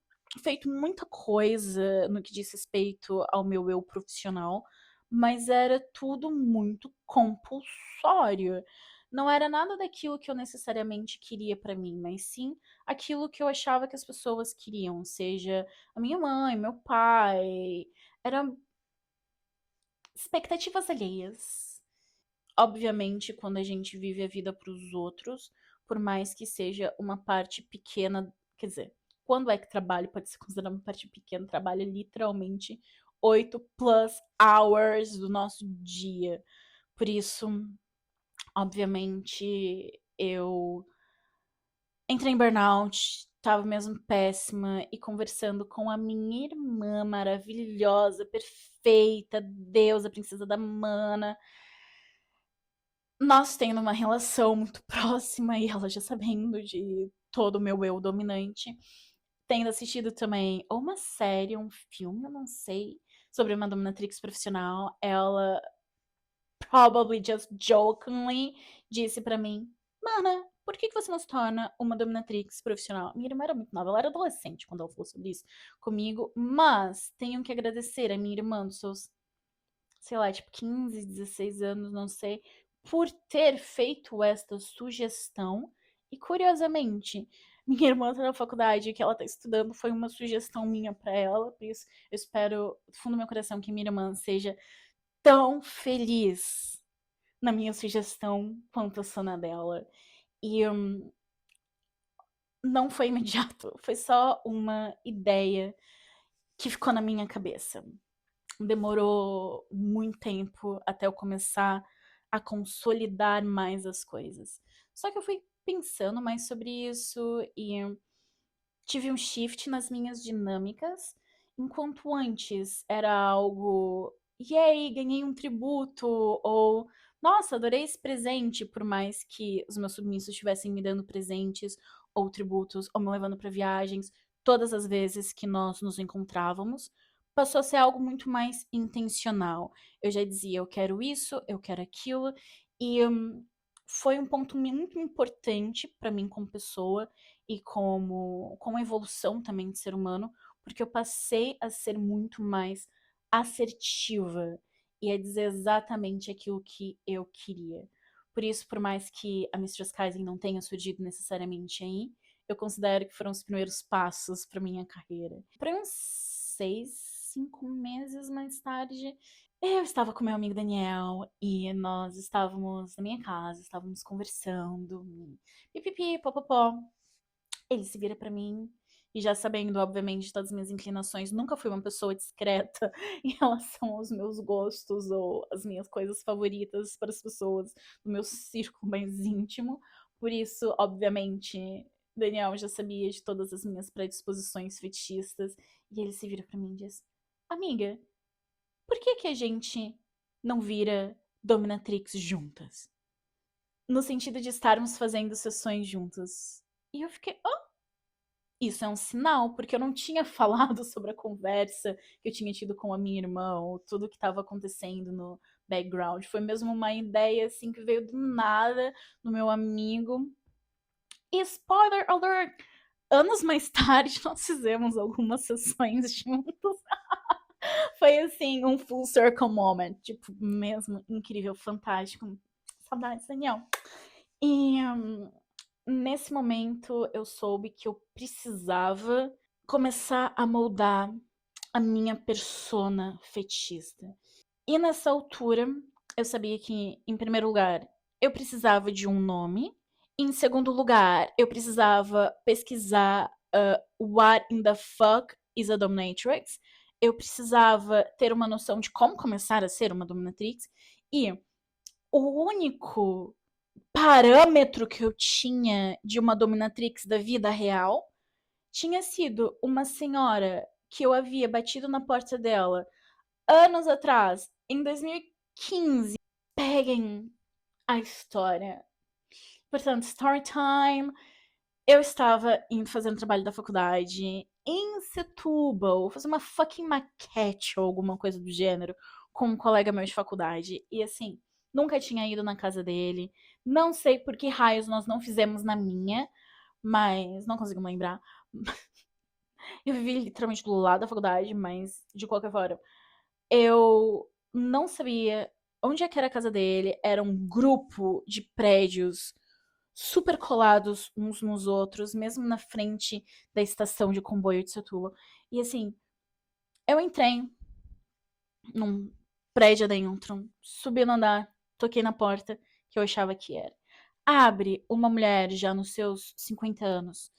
feito muita coisa no que diz respeito ao meu eu profissional, mas era tudo muito compulsório. Não era nada daquilo que eu necessariamente queria pra mim, mas sim aquilo que eu achava que as pessoas queriam, seja a minha mãe, meu pai. Eram expectativas alheias. Obviamente, quando a gente vive a vida para os outros, por mais que seja uma parte pequena, quer dizer, quando é que trabalho pode ser considerado uma parte pequena, trabalho é literalmente 8 plus hours do nosso dia. Por isso, obviamente, eu entrei em burnout, tava mesmo péssima, e conversando com a minha irmã maravilhosa, perfeita, deusa, princesa da mana, nós tendo uma relação muito próxima e ela já sabendo de todo o meu eu dominante, tendo assistido também uma série, um filme, eu não sei, sobre uma dominatrix profissional, ela probably just jokingly disse pra mim: Mana, por que você não se torna uma dominatrix profissional? Minha irmã era muito nova, ela era adolescente quando ela falou sobre isso comigo, mas tenho que agradecer a minha irmã dos seus, sei lá, tipo 15, 16 anos, não sei, por ter feito esta sugestão. E curiosamente, minha irmã tá na faculdade, o que ela tá estudando foi uma sugestão minha pra ela, por isso eu espero do fundo do meu coração que minha irmã seja tão feliz na minha sugestão quanto eu sou na dela. E não foi imediato, foi só uma ideia que ficou na minha cabeça. Demorou muito tempo até eu começar a consolidar mais as coisas. Só que eu fui pensando mais sobre isso e tive um shift nas minhas dinâmicas, enquanto antes era algo, yay, ganhei um tributo, ou nossa, adorei esse presente, por mais que os meus submissos estivessem me dando presentes ou tributos, ou me levando para viagens, todas as vezes que nós nos encontrávamos, passou a ser algo muito mais intencional. Eu já dizia, eu quero isso, eu quero aquilo, e foi um ponto muito importante para mim como pessoa e como evolução também de ser humano, porque eu passei a ser muito mais assertiva e a dizer exatamente aquilo que eu queria. Por isso, por mais que a Mistress Kaizen não tenha surgido necessariamente aí, eu considero que foram os primeiros passos para minha carreira. Por uns 6, 5 meses mais tarde, eu estava com meu amigo Daniel e nós estávamos na minha casa, estávamos conversando, pipipi, popopó. Ele se vira pra mim e já sabendo, obviamente, de todas as minhas inclinações, nunca fui uma pessoa discreta em relação aos meus gostos ou as minhas coisas favoritas para as pessoas do meu círculo mais íntimo. Por isso, obviamente, Daniel já sabia de todas as minhas predisposições fetichistas e ele se vira pra mim e diz: Amiga, por que que a gente não vira dominatrix juntas? No sentido de estarmos fazendo sessões juntas. E eu fiquei, isso é um sinal, porque eu não tinha falado sobre a conversa que eu tinha tido com a minha irmã, ou tudo que estava acontecendo no background. Foi mesmo uma ideia assim que veio do nada no meu amigo. E spoiler alert! Anos mais tarde, nós fizemos algumas sessões juntos. Foi assim, um full circle moment. Tipo, mesmo incrível, fantástico. Saudades, Daniel. E nesse momento eu soube que eu precisava começar a moldar a minha persona fetichista. E nessa altura, eu sabia que, em primeiro lugar, eu precisava de um nome. Em segundo lugar, eu precisava pesquisar what in the fuck is a dominatrix. Eu precisava ter uma noção de como começar a ser uma dominatrix. E o único parâmetro que eu tinha de uma dominatrix da vida real tinha sido uma senhora que eu havia batido na porta dela anos atrás, em 2015. Peguem a história. Portanto, story time. Eu estava indo fazer um trabalho da faculdade em Setúbal, fazer uma fucking maquete ou alguma coisa do gênero com um colega meu de faculdade. E assim, nunca tinha ido na casa dele. Não sei por que raios nós não fizemos na minha, mas não consigo lembrar. Eu vivi literalmente do lado da faculdade, mas de qualquer forma, eu não sabia onde é que era a casa dele. Era um grupo de prédios super colados uns nos outros, mesmo na frente da estação de comboio de Setúbal. E assim, eu entrei num prédio dentro, subi no andar, toquei na porta, que eu achava que era. Abre uma mulher já nos seus 50 anos,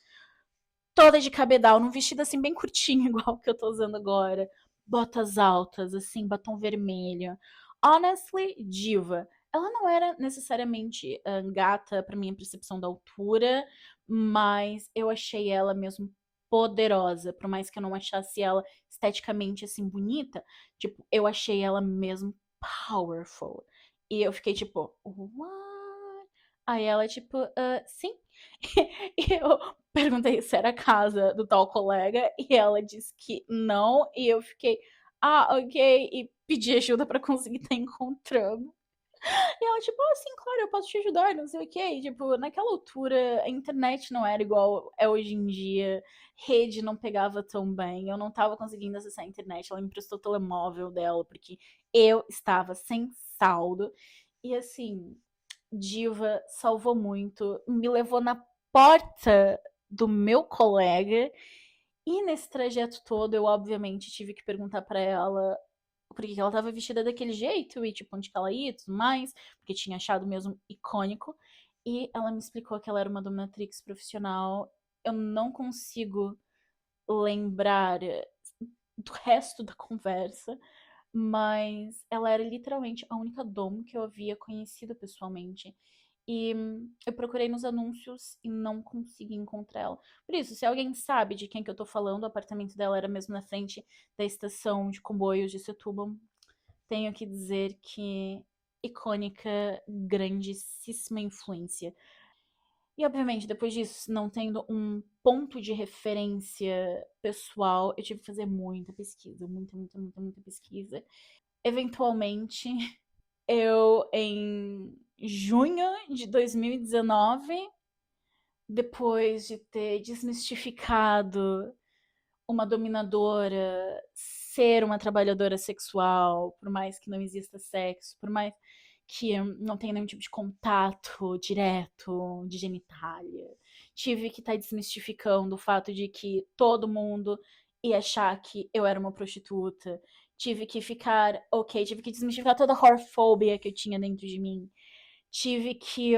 toda de cabedal, num vestido assim bem curtinho, igual que eu tô usando agora. Botas altas, assim, batom vermelho. Honestly, diva. Ela não era necessariamente gata pra minha percepção da altura, mas eu achei ela mesmo poderosa. Por mais que eu não achasse ela esteticamente assim bonita, tipo, eu achei ela mesmo powerful. E eu fiquei tipo, what? Aí ela, tipo, sim. E eu perguntei se era a casa do tal colega e ela disse que não. E eu fiquei, ok. E pedi ajuda pra conseguir estar encontrando. E ela, tipo, sim, claro, eu posso te ajudar, não sei o quê. E, tipo, naquela altura, a internet não era igual é hoje em dia. Rede não pegava tão bem. Eu não tava conseguindo acessar a internet. Ela me emprestou o telemóvel dela, porque eu estava sem saldo. E assim, diva, salvou muito, me levou na porta do meu colega. E nesse trajeto todo, eu obviamente tive que perguntar pra ela por que ela tava vestida daquele jeito e tipo onde que ela ia e tudo mais, porque tinha achado mesmo icônico. E ela me explicou que ela era uma dominatrix profissional. Eu não consigo lembrar do resto da conversa, mas ela era literalmente a única dom que eu havia conhecido pessoalmente. E eu procurei nos anúncios e não consegui encontrar ela. Por isso, se alguém sabe de quem que eu tô falando, o apartamento dela era mesmo na frente da estação de comboios de Setúbal. Tenho que dizer que icônica, grandíssima influência. E obviamente, depois disso, não tendo um ponto de referência pessoal, eu tive que fazer muita pesquisa, muita pesquisa. Eventualmente, eu em junho de 2019, depois de ter desmistificado uma dominadora ser uma trabalhadora sexual, por mais que não exista sexo, por mais que não tenha nenhum tipo de contato direto de genitália. Tive que estar desmistificando o fato de que todo mundo ia achar que eu era uma prostituta. Tive que ficar, ok, tive que desmistificar toda a horrorfobia que eu tinha dentro de mim. Tive que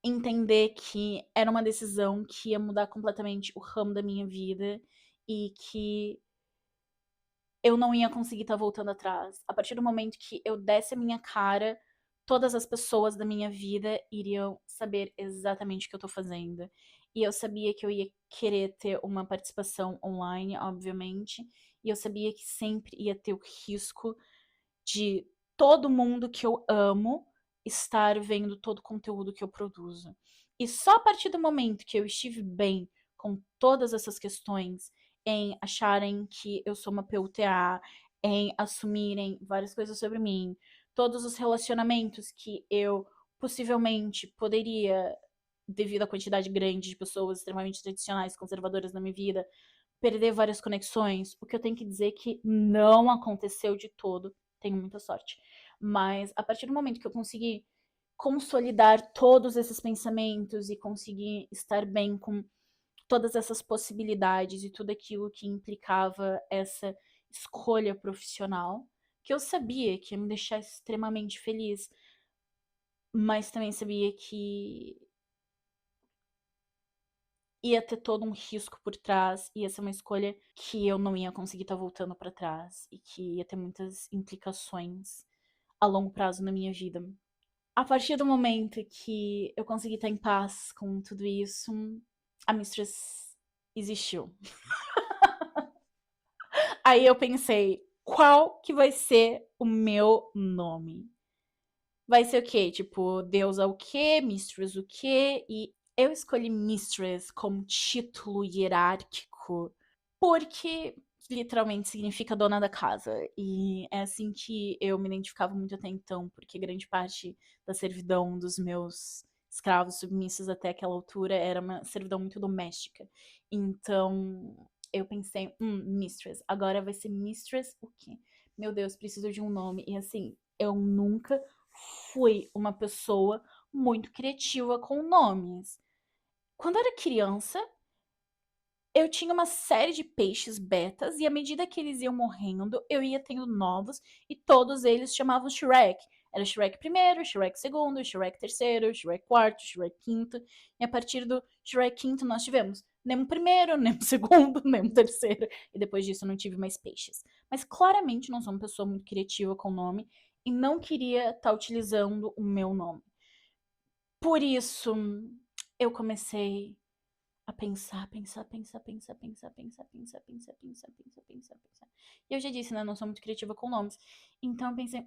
entender que era uma decisão que ia mudar completamente o ramo da minha vida e que eu não ia conseguir estar voltando atrás. A partir do momento que eu desse a minha cara, todas as pessoas da minha vida iriam saber exatamente o que eu tô fazendo. E eu sabia que eu ia querer ter uma participação online, obviamente, e eu sabia que sempre ia ter o risco de todo mundo que eu amo estar vendo todo o conteúdo que eu produzo. E só a partir do momento que eu estive bem com todas essas questões, em acharem que eu sou uma PUTA, em assumirem várias coisas sobre mim, todos os relacionamentos que eu possivelmente poderia, devido à quantidade grande de pessoas extremamente tradicionais, conservadoras na minha vida, perder várias conexões, o que eu tenho que dizer que não aconteceu de todo, tenho muita sorte. Mas a partir do momento que eu consegui consolidar todos esses pensamentos e conseguir estar bem com todas essas possibilidades e tudo aquilo que implicava essa escolha profissional, que eu sabia que ia me deixar extremamente feliz, mas também sabia que ia ter todo um risco por trás, ia ser uma escolha que eu não ia conseguir estar voltando para trás e que ia ter muitas implicações a longo prazo na minha vida. A partir do momento que eu consegui estar em paz com tudo isso, a Mistress existiu. Aí eu pensei, qual que vai ser o meu nome? Vai ser o quê? Tipo, deusa o quê? Mistress o quê? E eu escolhi Mistress como título hierárquico porque literalmente significa dona da casa. E é assim que eu me identificava muito até então, porque grande parte da servidão dos meus escravos submissos até aquela altura era uma servidão muito doméstica. Então eu pensei, Mistress, agora vai ser Mistress o quê? Meu Deus, preciso de um nome. E assim, eu nunca fui uma pessoa muito criativa com nomes. Quando eu era criança, eu tinha uma série de peixes betas e à medida que eles iam morrendo, eu ia tendo novos e todos eles chamavam Shrek. Era Shrek primeiro, Shrek segundo, Shrek terceiro, Shrek quarto, Shrek quinto. E a partir do Shrek quinto nós tivemos Nemo primeiro, Nemo segundo, Nemo terceiro. E depois disso eu não tive mais peixes. Mas claramente não sou uma pessoa muito criativa com o nome e não queria estar utilizando o meu nome. Por isso, eu comecei a pensar. E eu já disse, né? Não sou muito criativa com nomes. Então eu pensei.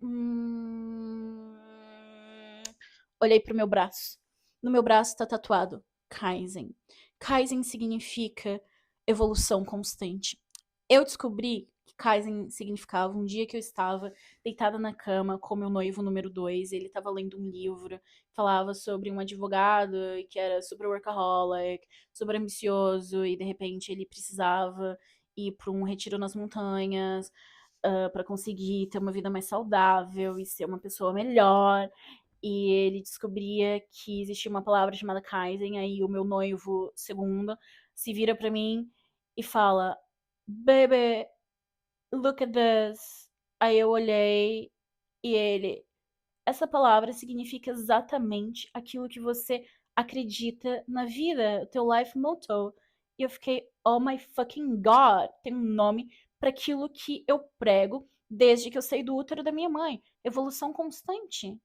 Olhei pro meu braço. No meu braço tá tatuado Kaizen. Kaizen significa evolução constante. Eu descobri que Kaizen significava um dia que eu estava deitada na cama com meu noivo número 2. Ele estava lendo um livro que falava sobre um advogado que era super workaholic, super ambicioso e de repente ele precisava ir para um retiro nas montanhas para conseguir ter uma vida mais saudável e ser uma pessoa melhor. E ele descobria que existia uma palavra chamada Kaizen. Aí o meu noivo segundo se vira para mim e fala: Baby, look at this. Aí eu olhei e ele, essa palavra significa exatamente aquilo que você acredita na vida, o teu life motto. E eu fiquei, oh my fucking god, tem um nome para aquilo que eu prego desde que eu saí do útero da minha mãe. Evolução constante.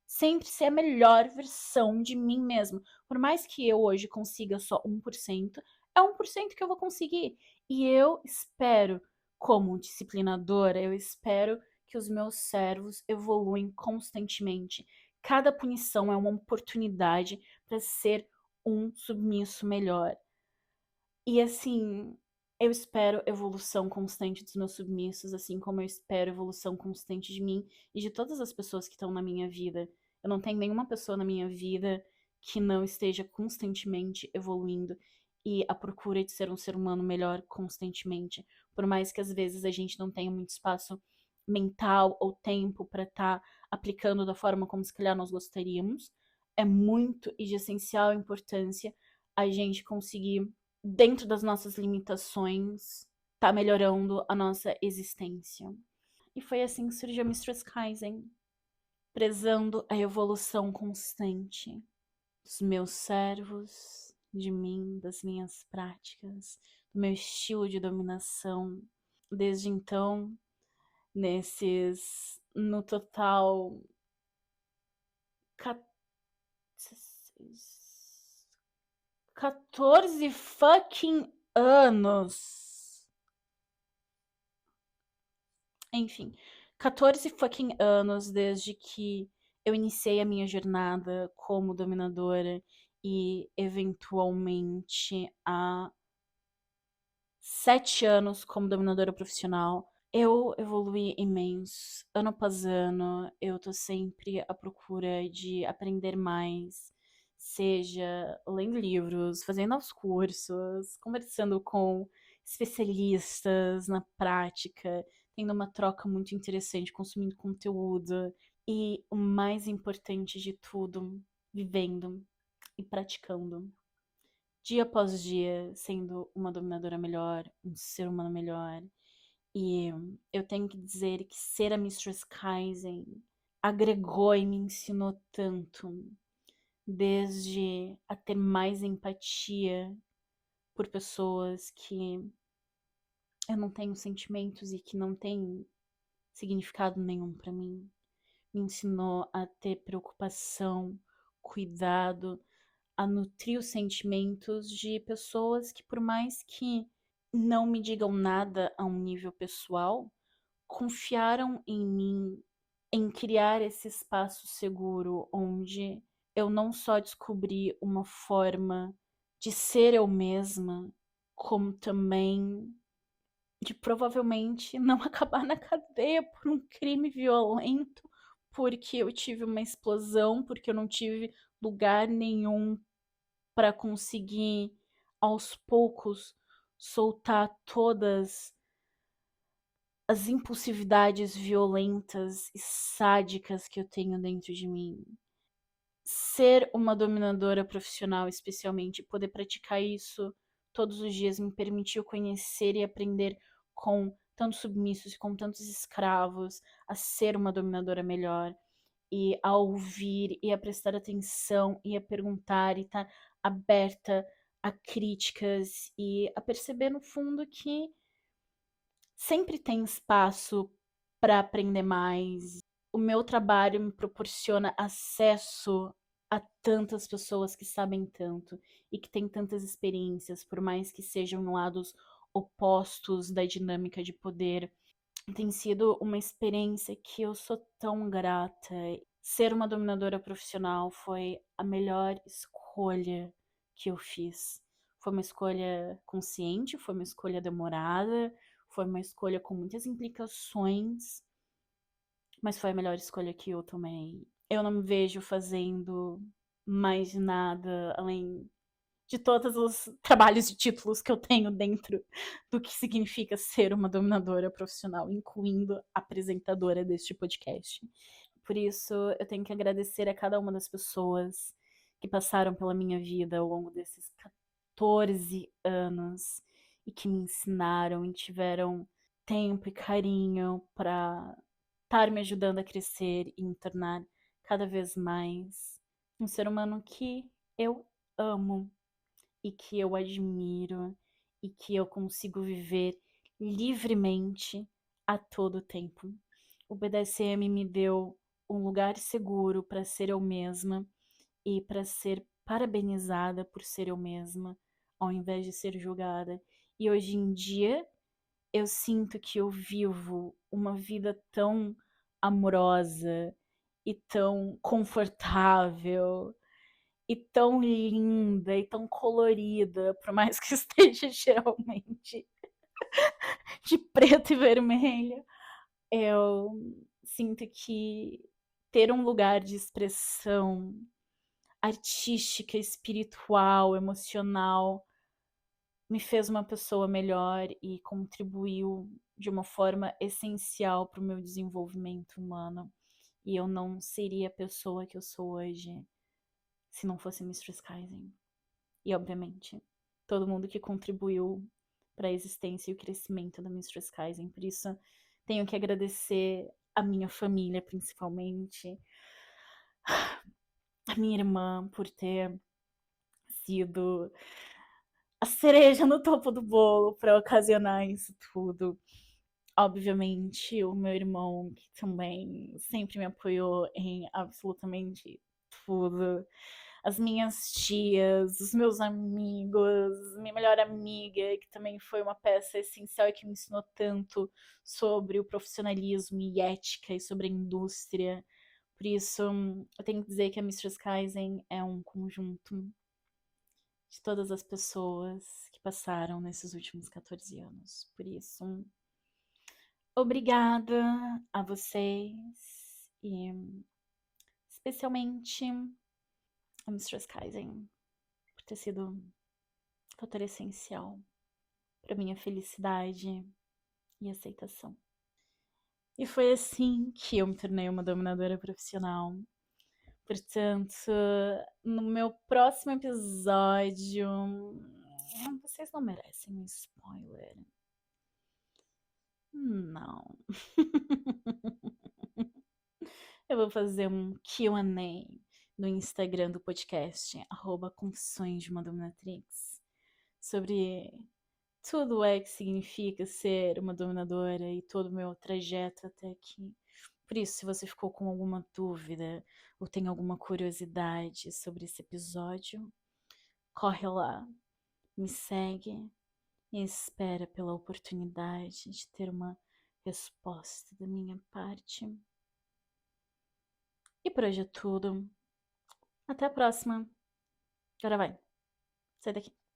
Sempre ser a melhor versão de mim mesmo. Por mais que eu hoje consiga só 1%, é 1% que eu vou conseguir. E eu espero, como disciplinadora, eu espero que os meus servos evoluem constantemente. Cada punição é uma oportunidade para ser um submisso melhor. E assim, eu espero evolução constante dos meus submissos, assim como eu espero evolução constante de mim e de todas as pessoas que estão na minha vida. Eu não tenho nenhuma pessoa na minha vida que não esteja constantemente evoluindo e à procura de ser um ser humano melhor constantemente. Por mais que às vezes a gente não tenha muito espaço mental ou tempo para estar aplicando da forma como se calhar nós gostaríamos, é muito e de essencial importância a gente conseguir dentro das nossas limitações, tá melhorando a nossa existência. E foi assim que surgiu Mistress Kaizen, prezando a evolução constante. dos meus servos, de mim, das minhas práticas, do meu estilo de dominação. Desde então, no total, 14 fucking anos. Enfim, 14 fucking anos desde que eu iniciei a minha jornada como dominadora e, eventualmente, há 7 anos como dominadora profissional. Eu evolui imenso. Ano após ano, eu tô sempre à procura de aprender mais, seja lendo livros, fazendo novos cursos, conversando com especialistas na prática, tendo uma troca muito interessante, consumindo conteúdo e, o mais importante de tudo, vivendo e praticando. Dia após dia, sendo uma dominadora melhor, um ser humano melhor. E eu tenho que dizer que ser a Mistress Kaizen agregou e me ensinou tanto, desde a ter mais empatia por pessoas que eu não tenho sentimentos e que não têm significado nenhum pra mim. Me ensinou a ter preocupação, cuidado, a nutrir os sentimentos de pessoas que, por mais que não me digam nada a um nível pessoal, confiaram em mim, em criar esse espaço seguro onde eu não só descobri uma forma de ser eu mesma, como também de provavelmente não acabar na cadeia por um crime violento, porque eu tive uma explosão, porque eu não tive lugar nenhum para conseguir aos poucos soltar todas as impulsividades violentas e sádicas que eu tenho dentro de mim. Ser uma dominadora profissional, especialmente, poder praticar isso todos os dias me permitiu conhecer e aprender com tantos submissos e com tantos escravos a ser uma dominadora melhor e a ouvir e a prestar atenção e a perguntar e estar aberta a críticas e a perceber no fundo que sempre tem espaço para aprender mais. O meu trabalho me proporciona acesso a tantas pessoas que sabem tanto e que têm tantas experiências, por mais que sejam lados opostos da dinâmica de poder. Tem sido uma experiência que eu sou tão grata. Ser uma dominadora profissional foi a melhor escolha que eu fiz. Foi uma escolha consciente, foi uma escolha demorada, foi uma escolha com muitas implicações, mas foi a melhor escolha que eu tomei. Eu não me vejo fazendo mais nada além de todos os trabalhos e títulos que eu tenho dentro do que significa ser uma dominadora profissional, incluindo apresentadora deste podcast. Por isso, eu tenho que agradecer a cada uma das pessoas que passaram pela minha vida ao longo desses 14 anos e que me ensinaram e tiveram tempo e carinho para estar me ajudando a crescer e me tornar cada vez mais um ser humano que eu amo e que eu admiro e que eu consigo viver livremente a todo tempo. O BDSM me deu um lugar seguro para ser eu mesma e para ser parabenizada por ser eu mesma, ao invés de ser julgada. E hoje em dia eu sinto que eu vivo uma vida tão amorosa e tão confortável e tão linda e tão colorida, por mais que esteja geralmente de preto e vermelho. Eu sinto que ter um lugar de expressão artística, espiritual, emocional me fez uma pessoa melhor e contribuiu de uma forma essencial para o meu desenvolvimento humano. E eu não seria a pessoa que eu sou hoje se não fosse Mistress Kaizen. E, obviamente, todo mundo que contribuiu para a existência e o crescimento da Mistress Kaizen. Por isso, tenho que agradecer a minha família, principalmente. a minha irmã por ter sido a cereja no topo do bolo para ocasionar isso tudo. Obviamente, o meu irmão, que também sempre me apoiou em absolutamente tudo. As minhas tias, os meus amigos, minha melhor amiga, que também foi uma peça essencial e que me ensinou tanto sobre o profissionalismo e ética e sobre a indústria. Por isso, eu tenho que dizer que a Mistress Kaizen é um conjunto de todas as pessoas que passaram nesses últimos 14 anos. Por isso, obrigada a vocês e especialmente a Mistress Kaizen por ter sido um fator essencial para minha felicidade e aceitação. E foi assim que eu me tornei uma dominadora profissional. Portanto, no meu próximo episódio, vocês não merecem um spoiler. Não. Eu vou fazer um Q&A no Instagram do podcast, @confissões de uma dominatrix, sobre tudo é que significa ser uma dominadora e todo o meu trajeto até aqui. Por isso, se você ficou com alguma dúvida ou tem alguma curiosidade sobre esse episódio, corre lá, me segue e espera pela oportunidade de ter uma resposta da minha parte. E por hoje é tudo. Até a próxima. Agora vai. Sai daqui.